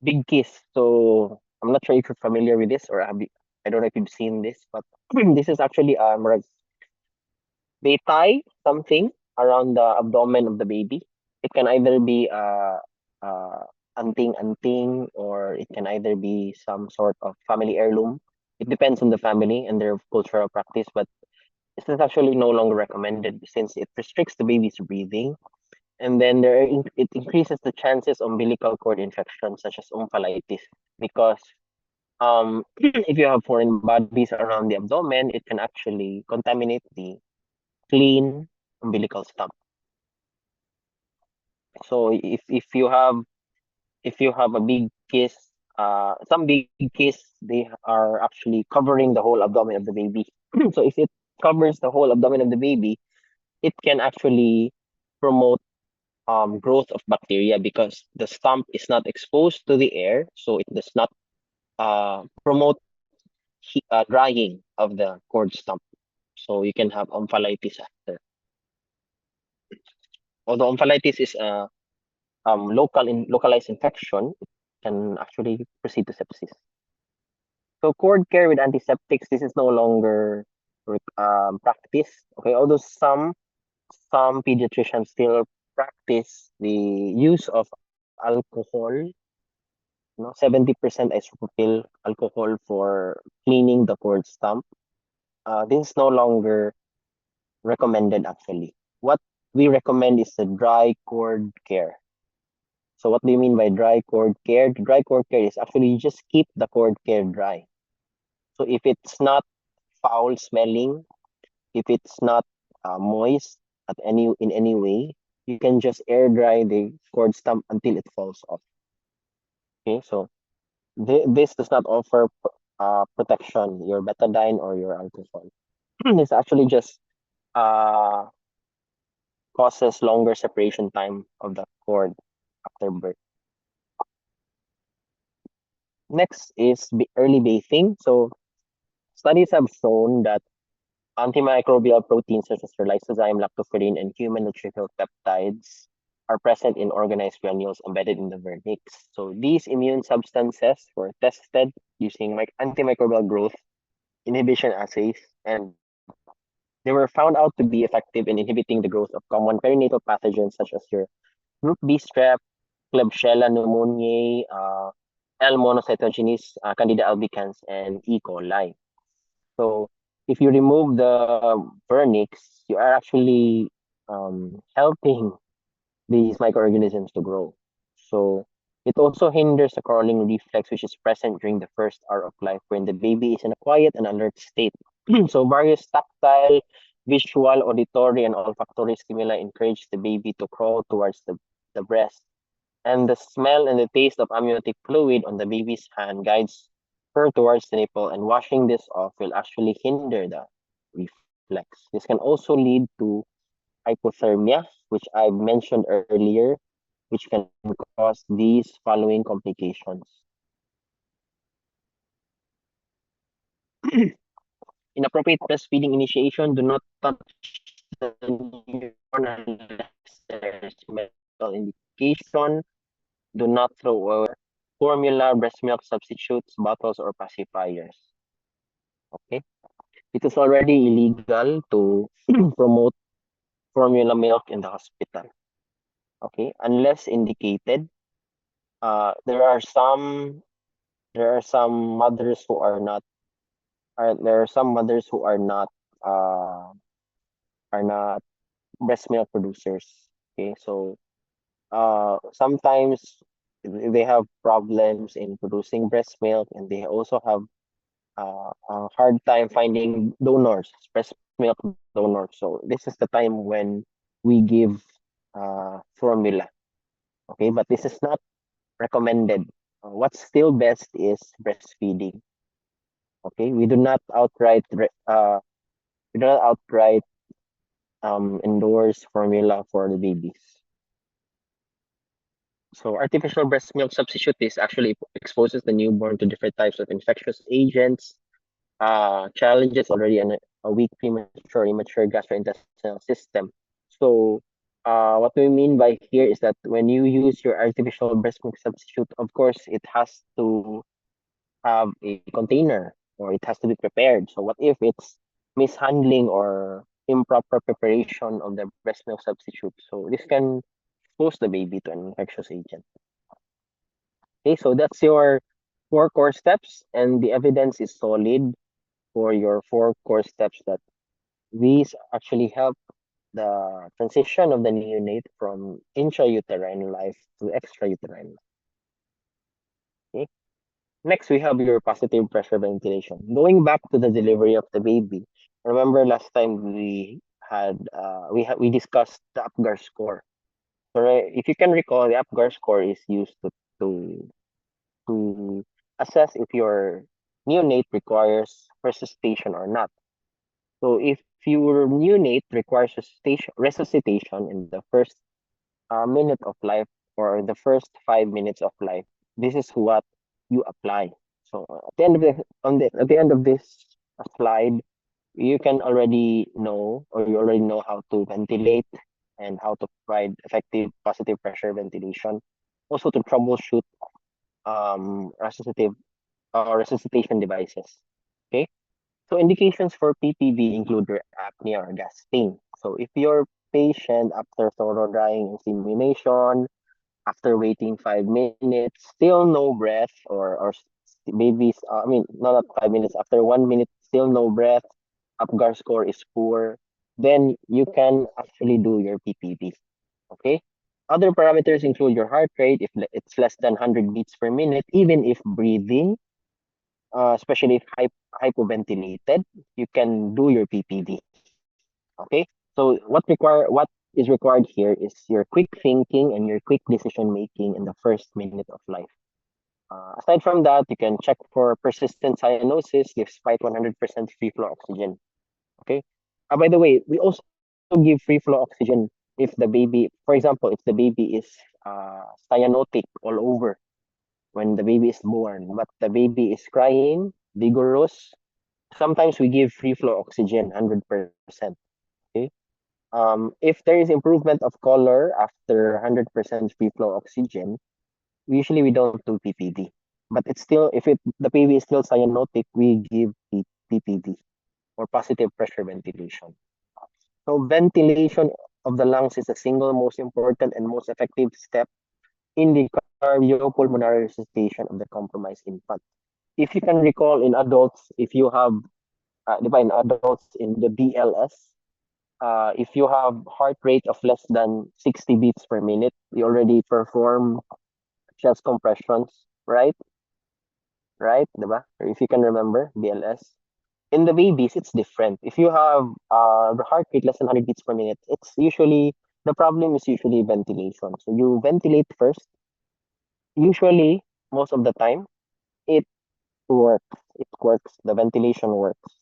Big kiss. So I'm not sure if you're familiar with this, or I don't know if you've seen this, but this is actually they tie something around the abdomen of the baby. It can either be anting, or it can either be some sort of family heirloom. It depends on the family and their cultural practice, but this is actually no longer recommended since it restricts the baby's breathing, and then it increases the chances of umbilical cord infections such as omphalitis, because if you have foreign bodies around the abdomen, it can actually contaminate the clean umbilical stump. So if you have a big kiss, some big kiss, they are actually covering the whole abdomen of the baby. So if it covers the whole abdomen of the baby, it can actually promote growth of bacteria because the stump is not exposed to the air, so it does not promote drying of the cord stump. So you can have omphalitis after. Although omphalitis is a localized infection, it can actually proceed to sepsis. So cord care with antiseptics, this is no longer practiced. Okay, although some pediatricians still practice the use of alcohol, 70% isopropyl alcohol for cleaning the cord stump. This is no longer recommended actually. What we recommend is the dry cord care. So what do you mean by dry cord care? Dry cord care is actually you just keep the cord care dry. So if it's not foul smelling, if it's not moist in any way, you can just air dry the cord stump until it falls off. Okay, so this does not offer protection, your betadine or your alcohol. This actually just uh, causes longer separation time of the cord after birth. Next is early bathing. So studies have shown that antimicrobial proteins such as lysozyme, lactoferrin, and human neutrophil peptides are present in organized granules embedded in the vernix. So these immune substances were tested using antimicrobial growth inhibition assays, and they were found out to be effective in inhibiting the growth of common perinatal pathogens such as your group B strep, Klebsiella pneumoniae, L. monocytogenes, Candida albicans, and E. coli. So if you remove the vernix, you are actually helping these microorganisms to grow. So it also hinders the crawling reflex, which is present during the first hour of life when the baby is in a quiet and alert state. So various tactile, visual, auditory, and olfactory stimuli encourage the baby to crawl towards the breast. And the smell and the taste of amniotic fluid on the baby's hand guides her towards the nipple, and washing this off will actually hinder the reflex. This can also lead to hypothermia, which I mentioned earlier, which can cause these following complications. Inappropriate breastfeeding initiation, do not touch the newborn unless there is medical indication. Do not throw away formula, breast milk substitutes, bottles, or pacifiers. Okay? It is already illegal to promote formula milk in the hospital. Okay? Unless indicated, there are some mothers who are not there are some mothers who are not breast milk producers. Okay, so sometimes they have problems in producing breast milk, and they also have a hard time finding donors, breast milk donors. So this is the time when we give formula. Okay, but this is not recommended. What's still best is breastfeeding. Okay, we do not outright endorse formula for the babies. So artificial breast milk substitute is actually exposes the newborn to different types of infectious agents, challenges already in a weak, premature, immature gastrointestinal system. So what we mean by here is that when you use your artificial breast milk substitute, of course, it has to have a container or it has to be prepared. So what if it's mishandling or improper preparation of the breast milk substitute? So this can expose the baby to an infectious agent. Okay, so that's your 4 core steps, and the evidence is solid for your 4 core steps that these actually help the transition of the neonate from intrauterine life to extrauterine life. Okay. Next, we have your positive pressure ventilation. Going back to the delivery of the baby, remember last time we discussed the Apgar score. So if you can recall, the Apgar score is used to to assess if your neonate requires resuscitation or not. So if your neonate requires resuscitation in the first minute of life or the first 5 minutes of life, this is what you apply. So at the end of at the end of this slide, you can already know, or you already know how to ventilate and how to provide effective positive pressure ventilation. Also to troubleshoot resuscitation devices. Okay. So indications for PPV include your apnea or gasping. So if your patient after thorough drying and simulation, after waiting 5 minutes, still no breath, or babies, not 5 minutes, after 1 minute, still no breath, Apgar score is poor, then you can actually do your PPV. Okay. Other parameters include your heart rate, if it's less than 100 beats per minute, even if breathing, especially if hypoventilated, you can do your PPV. Okay, so what is required here is your quick thinking and your quick decision making in the first minute of life. Aside from that, you can check for persistent cyanosis despite 100% free flow oxygen. Okay. By the way, we also give free flow oxygen if the baby, for example, if the baby is cyanotic all over when the baby is born, but the baby is crying, vigorous, sometimes we give free flow oxygen 100%. Okay. If there is improvement of color after 100% free flow oxygen, usually we don't do PPD. But it's still, if the baby is still cyanotic, we give PPD or positive pressure ventilation. So ventilation of the lungs is the single most important and most effective step in the cardiopulmonary resuscitation of the compromised infant. If you can recall in adults, if you have in adults in the BLS, if you have heart rate of less than 60 beats per minute, you already perform chest compressions, right? Right, diba? Or if you can remember, BLS. In the babies, it's different. If you have the heart rate less than 100 beats per minute, it's usually, the problem is usually ventilation. So you ventilate first. Usually, most of the time, it works. It works. The ventilation works.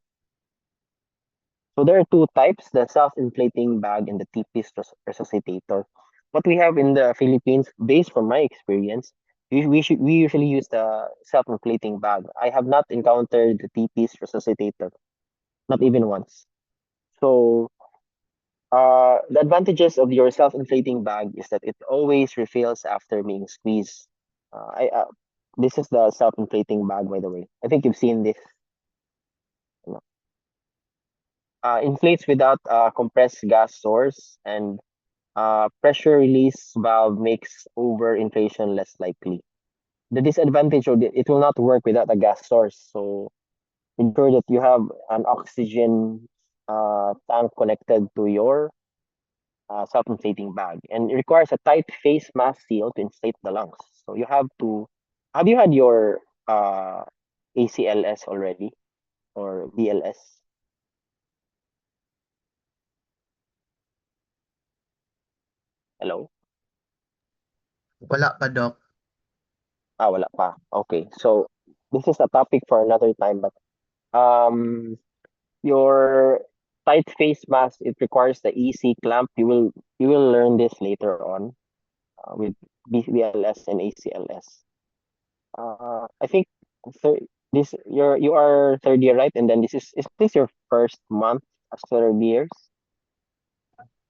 So there are 2 types, the self-inflating bag and the T-piece resuscitator. What we have in the Philippines, based from my experience, we usually use the self-inflating bag. I have not encountered the T-piece resuscitator, not even once. So the advantages of your self-inflating bag is that it always refills after being squeezed. This is the self-inflating bag, by the way. I think you've seen this. Inflates without compressed gas source, and pressure release valve makes overinflation less likely. The disadvantage of it will not work without a gas source. So ensure that you have an oxygen tank connected to your self-inflating bag, and it requires a tight face mask seal to inflate the lungs. So you have to. Have you had your ACLS already or BLS? Hello. Wala pa, Doc. Wala pa. Okay. So, this is a topic for another time, but um, your tight face mask, it requires the EC clamp. You will learn this later on with BLS and ACLS. I think this you are third year, right? And then is this your first month as third years?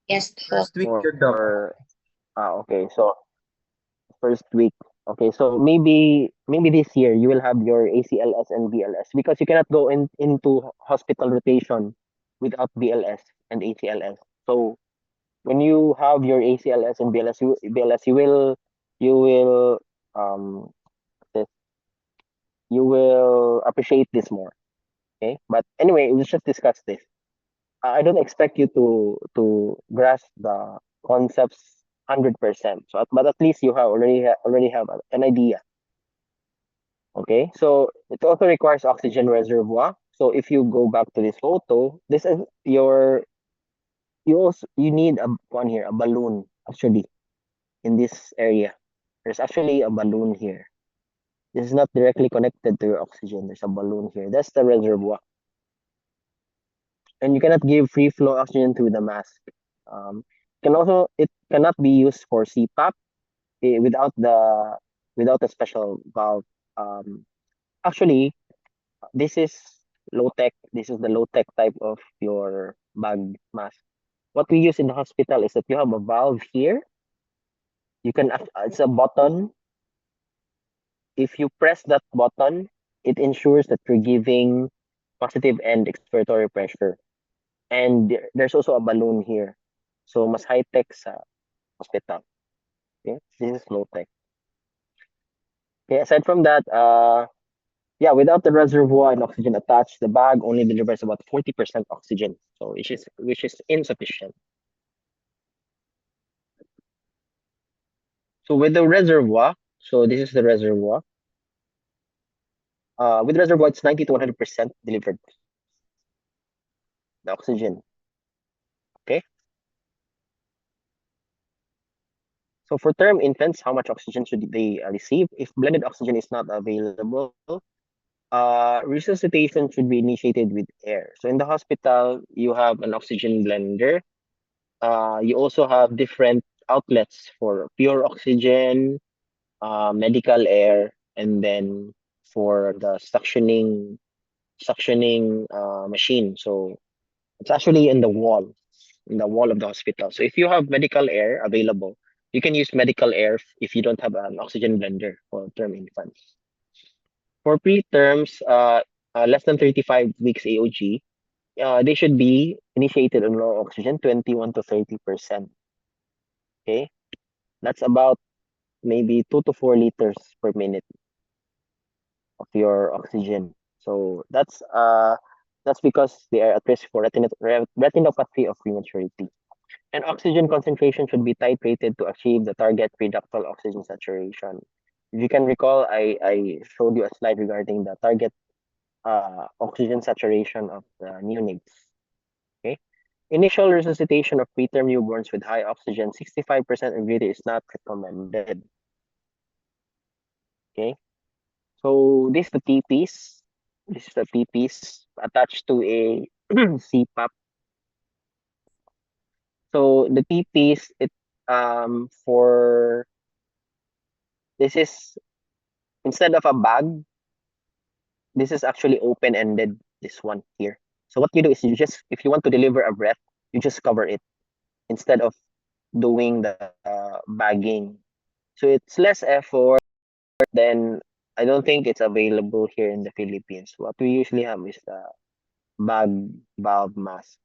Yes, First week, your doc. Okay. So first week. Okay, so maybe this year you will have your ACLS and BLS because you cannot go into hospital rotation without BLS and ACLS. So when you have your ACLS and BLS, you will um this you will appreciate this more. Okay, but anyway, let's just discuss this. I don't expect you to grasp the concepts 100%. So, but at least you have already have an idea. Okay, so it also requires oxygen reservoir. So if you go back to this photo, this is you need a one here, a balloon actually in this area. There's actually a balloon here. This is not directly connected to your oxygen. There's a balloon here. That's the reservoir. And you cannot give free flow oxygen through the mask. It cannot be used for CPAP without a special valve. Actually, this is low tech. This is the low tech type of your bag mask. What we use in the hospital is that you have a valve here. You can it's a button. If you press that button, it ensures that you're giving positive end expiratory pressure. And there's also a balloon here. So mas high tech sa hospital. Okay, this is low tech. Okay, aside from that, yeah, without the reservoir and oxygen attached, the bag only delivers about 40% oxygen, so which is insufficient. So with the reservoir, so this is the reservoir. With reservoir, it's 90 to 100% delivered. The oxygen. Okay. So for term infants, how much oxygen should they receive? If blended oxygen is not available, resuscitation should be initiated with air. So in the hospital, you have an oxygen blender. You also have different outlets for pure oxygen, medical air, and then for the suctioning machine. So it's actually in the wall of the hospital. So if you have medical air available, you can use medical air if you don't have an oxygen blender for term infants. For preterms, less than 35 weeks AOG, they should be initiated on low oxygen, 21 to 30%. Okay, that's about maybe 2 to 4 liters per minute of your oxygen. So that's because they are at risk for retinopathy of prematurity. And oxygen concentration should be titrated to achieve the target preductal oxygen saturation. If you can recall, I showed you a slide regarding the target oxygen saturation of the neonates. Okay. Initial resuscitation of preterm newborns with high oxygen, 65% or greater, is not recommended. Okay. So this is the TPs. This is the TPs attached to a CPAP. So the TPs, for this is instead of a bag, this is actually open-ended, this one here. So what you do is if you want to deliver a breath, you just cover it instead of doing the bagging. So it's less effort. Then I don't think it's available here in the Philippines. What we usually have is the bag valve mask.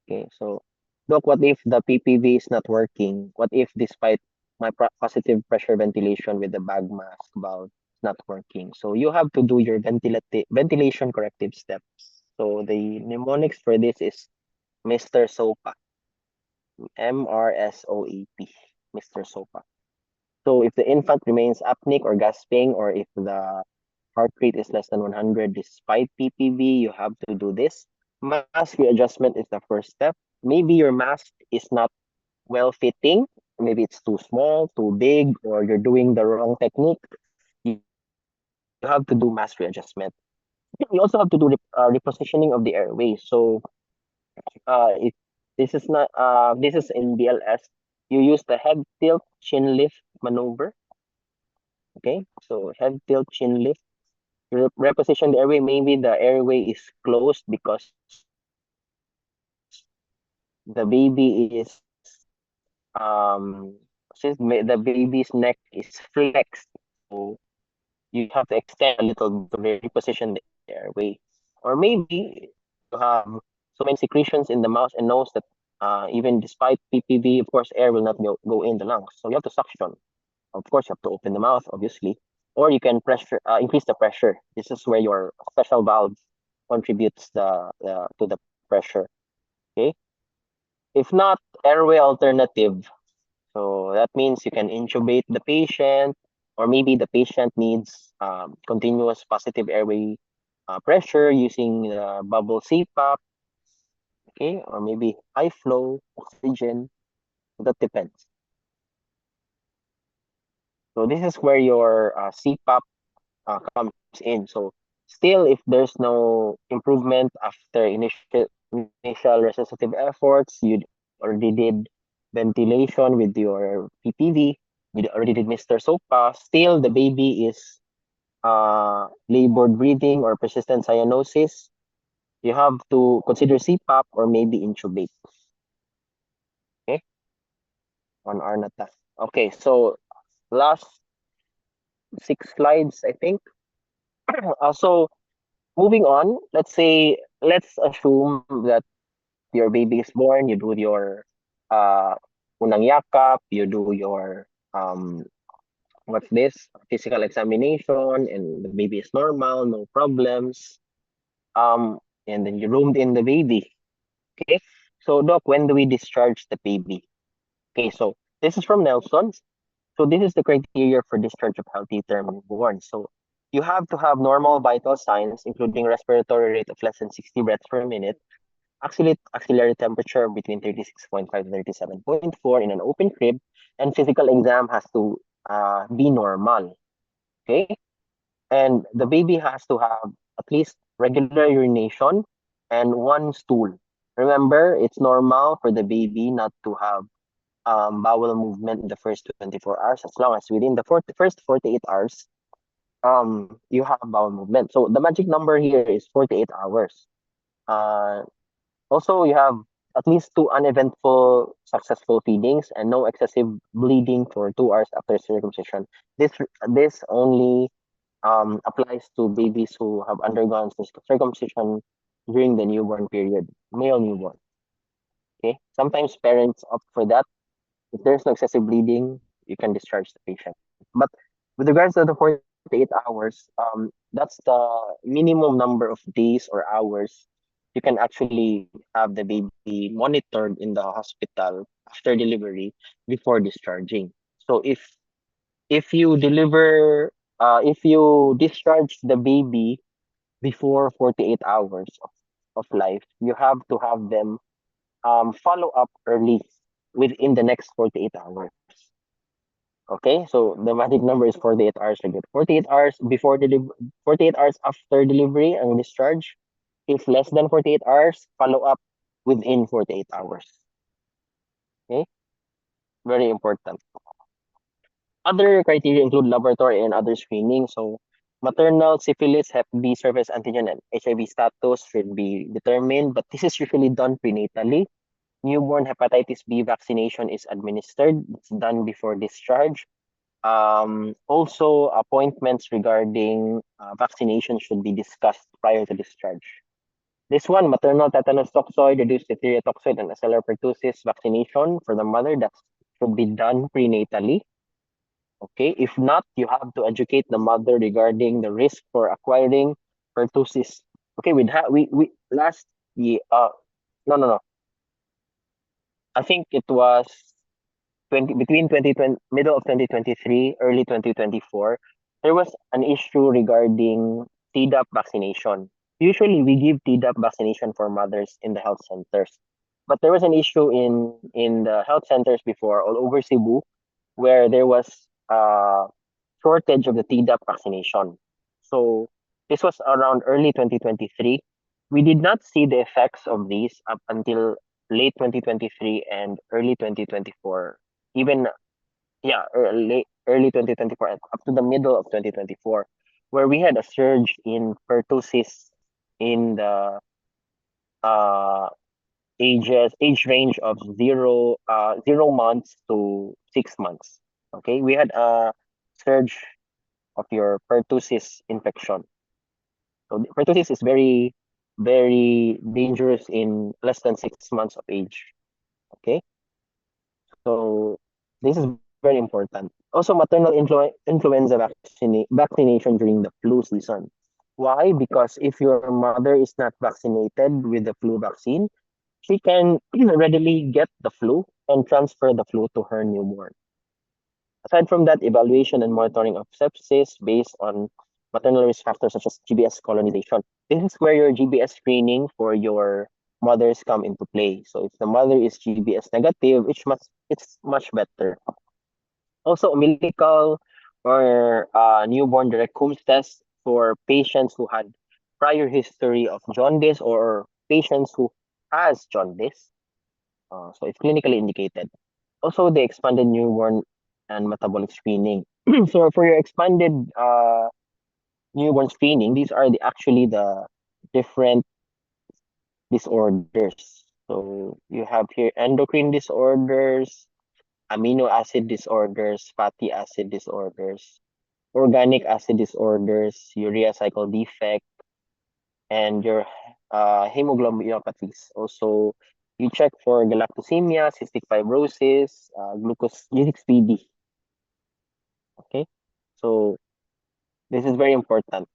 Okay, so look, what if the PPV is not working? What if despite my positive pressure ventilation with the bag mask valve is not working? So you have to do your ventilation corrective steps. So the mnemonics for this is Mr. SOPA. MRSOAP. Mr. SOPA. So if the infant remains apneic or gasping, or if the heart rate is less than 100 despite PPV, you have to do this. Mask readjustment is the first step. Maybe your mask is not well fitting. maybe it's too small, too big, or you're doing the wrong technique, you have to do mass readjustment. You also have to do repositioning of the airway. So if this is not this is in BLS, you use the head tilt chin lift maneuver. Okay, so head tilt chin lift. You reposition the airway. Maybe the airway is closed because the baby is since the baby's neck is flexed, so you have to extend a little bit to reposition the airway. Or maybe you have so many secretions in the mouth and nose that even despite PPV, of course, air will not go in the lungs. So you have to suction. Of course, you have to open the mouth, obviously. Or you can increase the pressure. This is where your special valve contributes to the pressure. Okay. If not, airway alternative. So that means you can intubate the patient, or maybe the patient needs continuous positive airway pressure using bubble CPAP, okay, or maybe high flow oxygen. That depends. So this is where your CPAP comes in. So still, if there's no improvement after initial resuscitative efforts, you already did ventilation with your PPV, you already did Mr. SOPA, still the baby is labored breathing or persistent cyanosis, you have to consider CPAP or maybe intubate. Okay, on Arnata. Okay, so last 6 slides, I think. So moving on, let's assume that your baby is born, you do your uh unang yakap, you do your what's this? Physical examination, and the baby is normal, no problems. And then you roomed in the baby. Okay. So doc, when do we discharge the baby? Okay, so this is from Nelson. So this is the criteria for discharge of healthy term newborn. So you have to have normal vital signs, including respiratory rate of less than 60 breaths per minute, axillary temperature between 36.5 to 37.4 in an open crib, and physical exam has to be normal. Okay? And the baby has to have at least regular urination and one stool. Remember, it's normal for the baby not to have bowel movement in the first 24 hours, as long as within the first 48 hours, you have bowel movement. So the magic number here is 48 hours. Also, you have at least 2 uneventful successful feedings and no excessive bleeding for 2 hours after circumcision. This only applies to babies who have undergone circumcision during the newborn period, male newborn. Okay, sometimes parents opt for that. If there's no excessive bleeding, you can discharge the patient. But with regards to the 48 hours, that's the minimum number of days or hours you can actually have the baby monitored in the hospital after delivery before discharging. So if you discharge the baby before 48 hours of life, you have to have them follow up early within the next 48 hours. Okay, so the magic number is 48 hours again. 48 hours before delivery, 48 hours after delivery and discharge. If less than 48 hours, follow up within 48 hours. Okay, very important. Other criteria include laboratory and other screening. So maternal syphilis, Hep B surface antigen, and HIV status should be determined, but this is usually done prenatally. Newborn hepatitis B vaccination is administered. It's done before discharge. Also, appointments regarding vaccination should be discussed prior to discharge. This one, maternal tetanus toxoid, reduced diphtheria toxoid, and acellular pertussis vaccination for the mother, that should be done prenatally. Okay, if not, you have to educate the mother regarding the risk for acquiring pertussis. Okay, we last year, no. I think it was between 2020, middle of 2023, early 2024, there was an issue regarding Tdap vaccination. Usually, we give Tdap vaccination for mothers in the health centers. But there was an issue in the health centers before all over Cebu where there was a shortage of the Tdap vaccination. So this was around early 2023. We did not see the effects of these up until late 2023 and early 2024. Even early 2024 and up to the middle of 2024, where we had a surge in pertussis in the uh age range of 0 months to 6 months. Okay, we had a surge of your pertussis infection. So pertussis is very, very dangerous in less than 6 months of age. Okay, so this is very important. Also, maternal influenza vaccination during the flu season. Why? Because if your mother is not vaccinated with the flu vaccine, she can readily get the flu and transfer the flu to her newborn. Aside from that, evaluation and monitoring of sepsis based on maternal risk factors such as GBS colonization. This is where your GBS screening for your mothers come into play. So if the mother is GBS negative, it's much better. Also, umbilical or newborn direct Coombs test for patients who had prior history of jaundice or patients who has jaundice. So it's clinically indicated. Also, the expanded newborn and metabolic screening. So for your expanded newborn screening, these are actually the different disorders. So you have here endocrine disorders, amino acid disorders, fatty acid disorders, organic acid disorders, urea cycle defect, and your hemoglobinopathies. Also, you check for galactosemia, cystic fibrosis, glucose G6PD. Okay, so this is very important.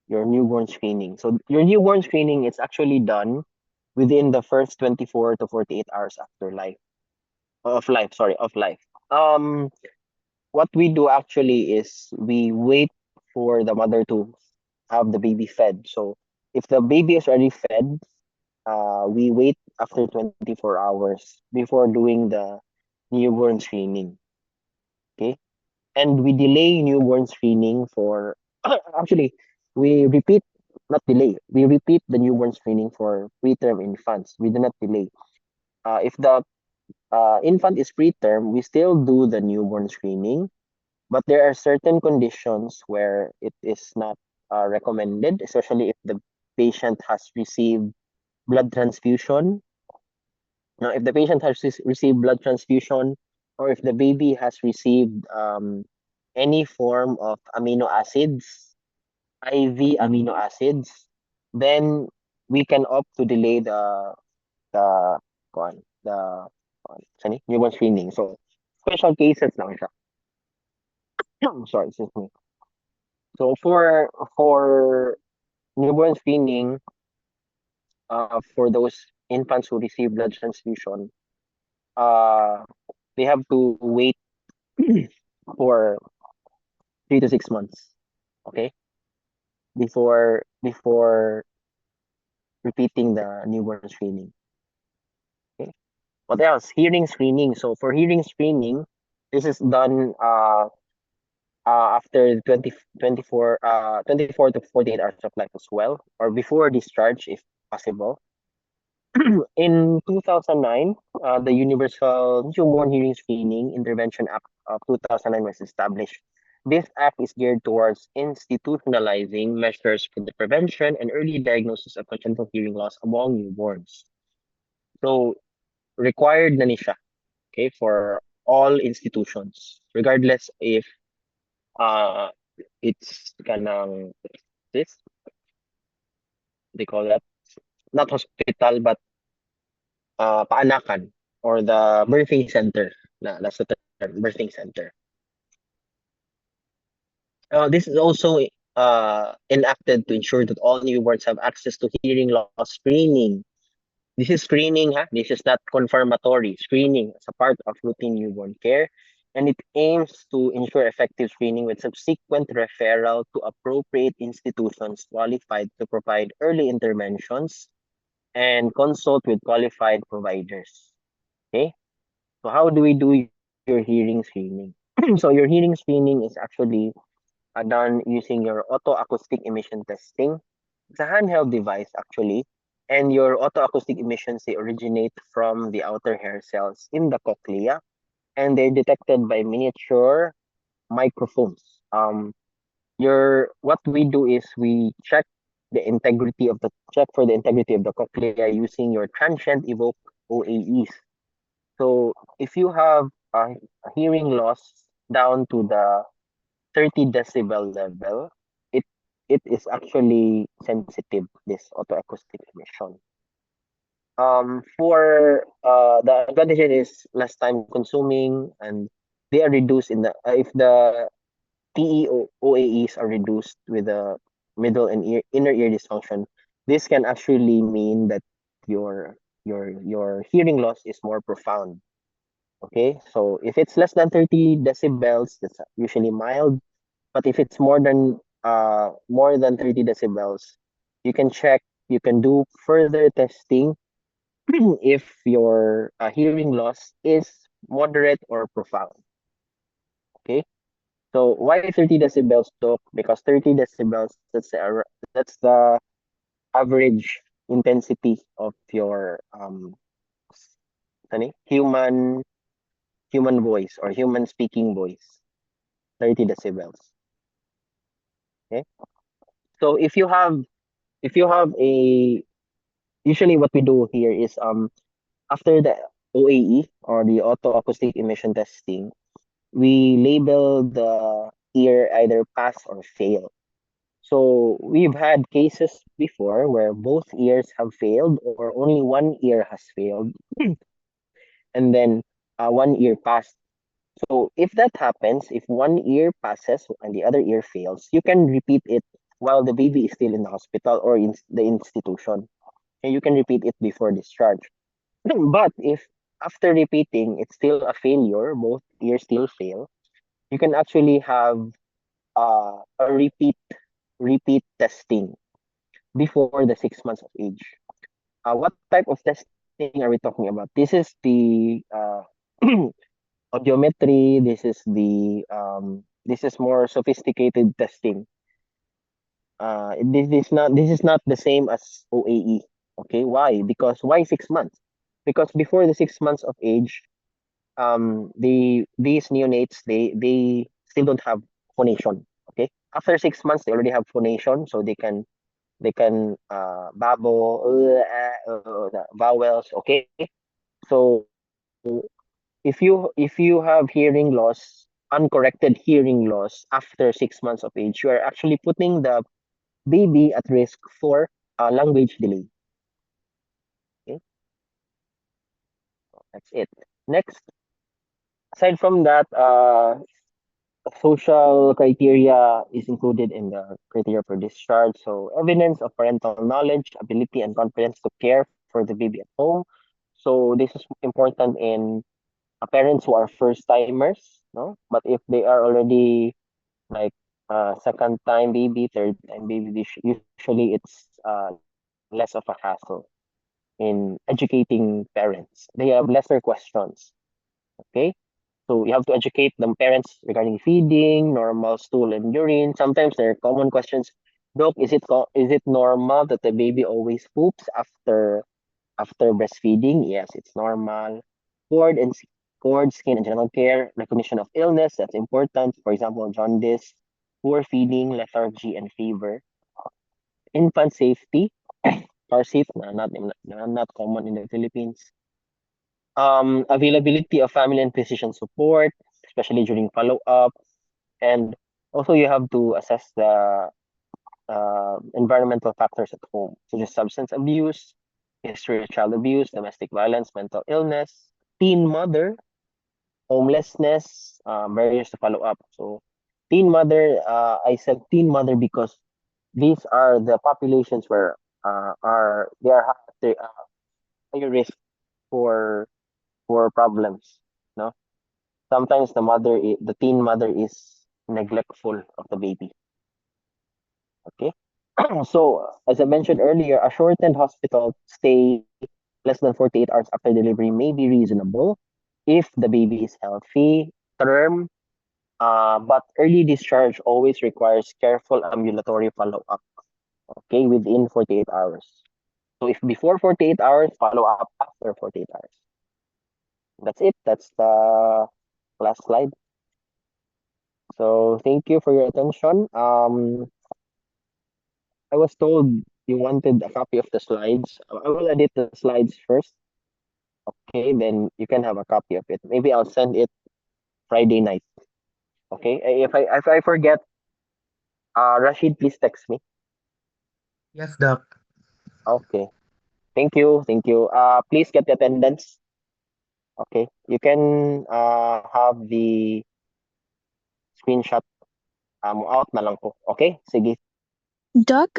Your newborn screening. So your newborn screening is actually done within the first 24 to 48 hours after life. Of life. What we do actually is we wait for the mother to have the baby fed. So if the baby is already fed, we wait after 24 hours before doing the newborn screening. Okay. And we delay newborn screening for actually we repeat not delay. We repeat the newborn screening for preterm infants. We do not delay. If the infant is preterm, we still do the newborn screening, but there are certain conditions where it is not recommended, especially if the patient has received blood transfusion. Now, if the patient has received blood transfusion, or if the baby has received any form of amino acids, IV amino acids, then we can opt to delay the newborn screening. So special cases lang siya. Sorry, excuse me. So for newborn screening, for those infants who receive blood transfusion, uh, they have to wait for 3 to 6 months, okay, before repeating the newborn screening. Okay. What else? Hearing screening. So for hearing screening, this is done after 24 to 48 hours of life as well, or before discharge if possible. In 2009, the Universal Newborn Hearing Screening Intervention Act of 2009 was established. This act is geared towards institutionalizing measures for the prevention and early diagnosis of congenital hearing loss among newborns. So, required na ni siya, okay, for all institutions, regardless if it's kanang this, they call that, not hospital, but paanakan or the birthing center. That's the term, birthing center. This is also enacted to ensure that all newborns have access to hearing loss screening. This is screening, ha? This is not confirmatory. Screening as a part of routine newborn care, and it aims to ensure effective screening with subsequent referral to appropriate institutions qualified to provide early interventions and consult with qualified providers. Okay, so how do we do your hearing screening? So your hearing screening is actually done using your auto-acoustic emission testing. It's a handheld device actually, and your auto-acoustic emissions, they originate from the outer hair cells in the cochlea, and they're detected by miniature microphones. Your what we do is we check for the integrity of the cochlea using your transient evoke OAEs. So if you have a hearing loss down to the 30 decibel level, it it is actually sensitive, this autoacoustic emission. For the advantage is less time consuming, and they are reduced in the if the TEOAEs are reduced with the middle and inner ear dysfunction. This can actually mean that your hearing loss is more profound. Okay, so if it's less than 30 decibels, that's usually mild. But if it's more than 30 decibels, you can check, you can do further testing if your hearing loss is moderate or profound. Okay, so why 30 decibels, Doc? Because 30 decibels, that's the average intensity of your human voice or human speaking voice. 30 decibels. Okay, so if you have a usually what we do here is after the OAE or the auto acoustic emission testing, we label the ear either pass or fail. So we've had cases before where both ears have failed or only one ear has failed and then one ear passed. So if that happens, if one ear passes and the other ear fails, you can repeat it while the baby is still in the hospital or in the institution. And you can repeat it before discharge. But if after repeating it's still a failure, both ears still fail, you can actually have a repeat testing before the 6 months of age. What type of testing are we talking about? This is the audiometry. This is more sophisticated testing. This is not the same as OAE. Okay, why? Because why 6 months? Because before the 6 months of age, these neonates, they still don't have phonation. Okay, after 6 months they already have phonation, so they can babble the vowels. Okay, so if you have hearing loss, uncorrected hearing loss after 6 months of age, you are actually putting the baby at risk for language delay. Okay, that's it. Next, aside from that, social criteria is included in the criteria for discharge. So evidence of parental knowledge, ability, and confidence to care for the baby at home. So this is important in parents who are first timers, no? But if they are already like second time baby, third time baby, usually it's less of a hassle in educating parents. They have lesser questions. Okay, so you have to educate the parents regarding feeding, normal stool and urine. Sometimes there are common questions. Doc, is it normal that the baby always poops after breastfeeding? Yes, it's normal. Cord and cord, skin and general care, recognition of illness, that's important. For example, jaundice, poor feeding, lethargy, and fever. Infant safety, car seat, not common in the Philippines. Availability of family and physician support, especially during follow-up. And also you have to assess the environmental factors at home, such as substance abuse, history of child abuse, domestic violence, mental illness, teen mother, homelessness, barriers to follow up. So teen mother, I said teen mother because these are the populations where they are higher risk for problems. No, sometimes the teen mother is neglectful of the baby. Okay. So, as I mentioned earlier, a shortened hospital stay less than 48 hours after delivery may be reasonable if the baby is healthy, term, but early discharge always requires careful ambulatory follow-up, okay, within 48 hours. So if before 48 hours, follow up after 48 hours. That's it. That's the last slide. So thank you for your attention. I was told you wanted a copy of the slides. I will edit the slides first. Okay, then you can have a copy of it. Maybe I'll send it Friday night. Okay. If I forget, Rashid, please text me. Yes, Doc. Okay. Thank you. Thank you. Please get the attendance. Okay. You can have the screenshot. Out na lang po. Okay? Sige. Doc,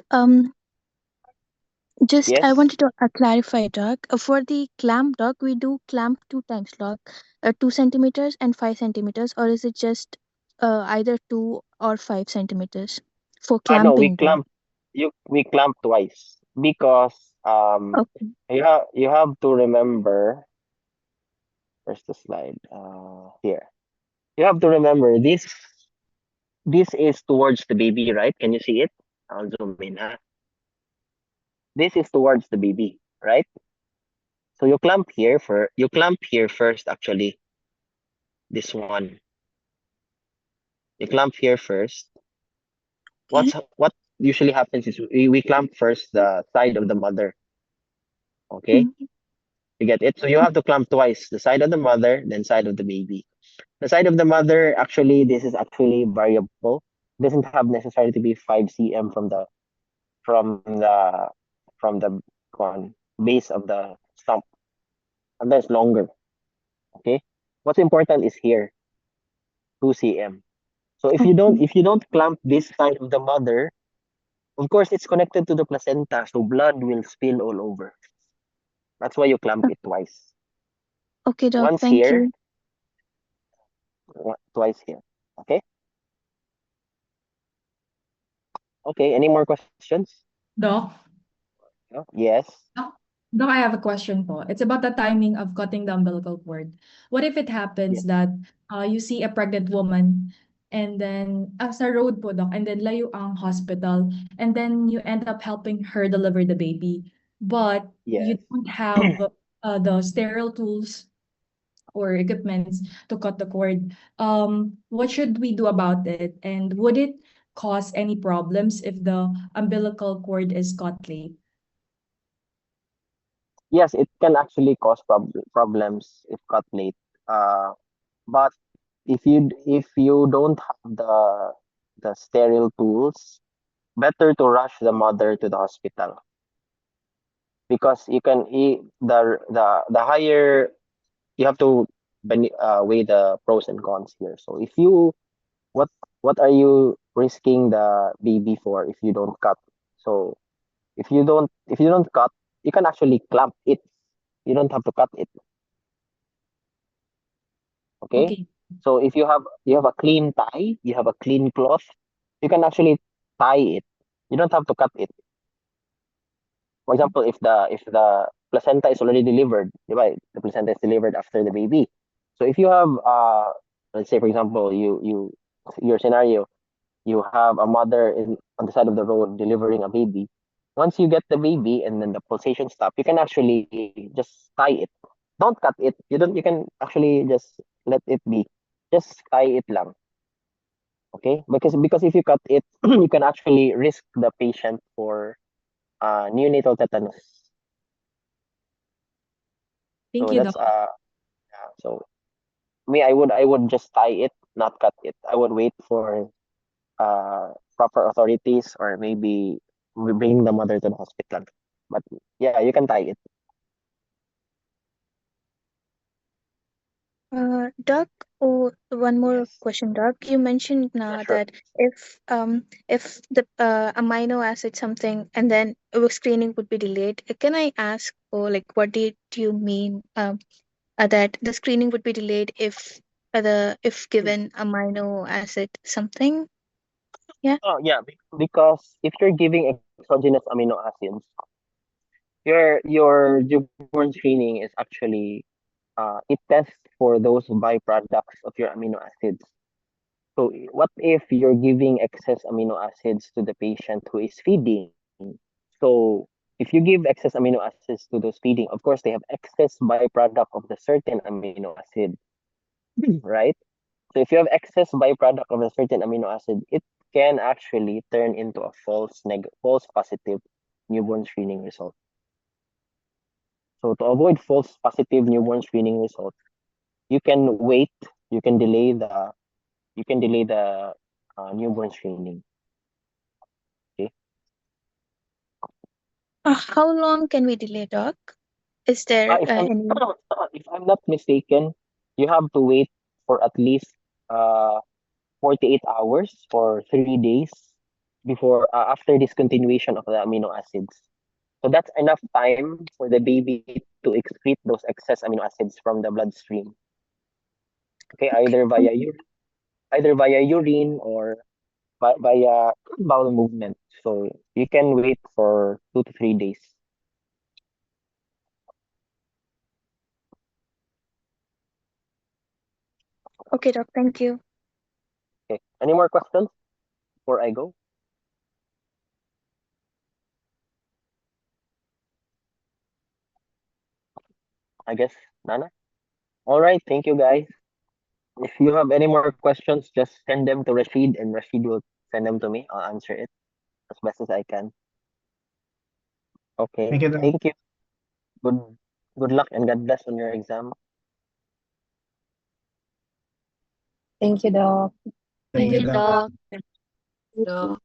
just I Yes. wanted to clarify, Doc. For the clamp, Doc, we do clamp 2 times, Doc, 2 centimeters and 5 centimeters, or is it just either 2 or 5 centimeters for No, we clamping, Doc? we clamp twice because Okay. you have to remember. Where's the slide? Here. You have to remember this is towards the baby, right? Can you see it? I'll zoom in. This is towards the baby, right? So you clamp here first actually. This one. You clamp here first. What usually happens is we clamp first the side of the mother. Okay? Mhm. You get it? So you have to clamp twice, the side of the mother, then side of the baby. The side of the mother, actually, this is actually variable. Doesn't have necessarily to be 5 cm from the from the base of the stump. And that's longer. Okay? What's important is here, 2 cm. So Okay. if you don't clamp this side of the mother, of course it's connected to the placenta, so blood will spill all over. That's why you clamp it twice. Okay, Doc. Once Thank here, you. twice here. Okay? Okay, any more questions? Doc, No? Yes. Doc, I have a question po. It's about the timing of cutting the umbilical cord. What if it Yes. happens that you see a pregnant woman and then sa road po, Doc, and then layo ang hospital and then you end up helping her deliver the baby, but you Yes. don't have the sterile tools or equipments to cut the cord. What should we do about it? And would it cause any problems if the umbilical cord is cut late? Yes, it can actually cause problems if cut late. But if you don't have the sterile tools, better to rush the mother to the hospital because you can the higher you have to weigh the pros and cons here. So if you what what are you risking the baby for if you don't cut? So if you don't cut, you can actually clamp it. You don't have to cut it. Okay? Okay. So if you have a clean tie, you have a clean cloth, you can actually tie it. You don't have to cut it. For example, if the placenta is already delivered, diba? The placenta is delivered after the baby. So if you have let's say for example, your scenario, you have a mother on the side of the road delivering a baby. Once you get the baby and then the pulsation stop, you can actually just tie it. Don't cut it. You can actually just let it be. Just tie it lang. Okay? Because if you cut it, you can actually risk the patient for neonatal tetanus. Thank So you, that's Doc. yeah, so me I would just tie it, not cut it. I would wait for proper authorities or maybe we bring the mother to the hospital. But yeah, you can tie it. Doc, oh, one more Yes. question, Doc. You mentioned now Yeah, sure. that if the amino acid something and then screening would be delayed. Can I ask, or like, what did you mean that the screening would be delayed if if given amino acid something? Oh yeah, because if you're giving exogenous amino acids, your newborn screening is actually it tests for those byproducts of your amino acids. So what if you're giving excess amino acids to the patient who is feeding? So if you give excess amino acids to those feeding, of course they have excess byproduct of the certain amino acid, right? So if you have excess byproduct of a certain amino acid, it can actually turn into a false positive newborn screening result. So to avoid false positive newborn screening result, you can wait, you can delay the newborn screening. Okay. How long can we delay, Doc? Is there If I'm any? if I'm not mistaken, you have to wait for at least 48 hours or 3 days before after discontinuation of the amino acids. So that's enough time for the baby to excrete those excess amino acids from the bloodstream. Okay, either via urine or via bowel movement. So you can wait for 2 to 3 days. Okay, Doc. Thank you. Okay. Any more questions before I go? I guess Nana. All right. Thank you, guys. If you have any more questions, just send them to Rashid, and Rashid will send them to me. I'll answer it as best as I can. Okay. Thank you, Doc. Thank you. Good good luck and God bless on your exam. Thank you, Doc. Thank you, Doc. Doc.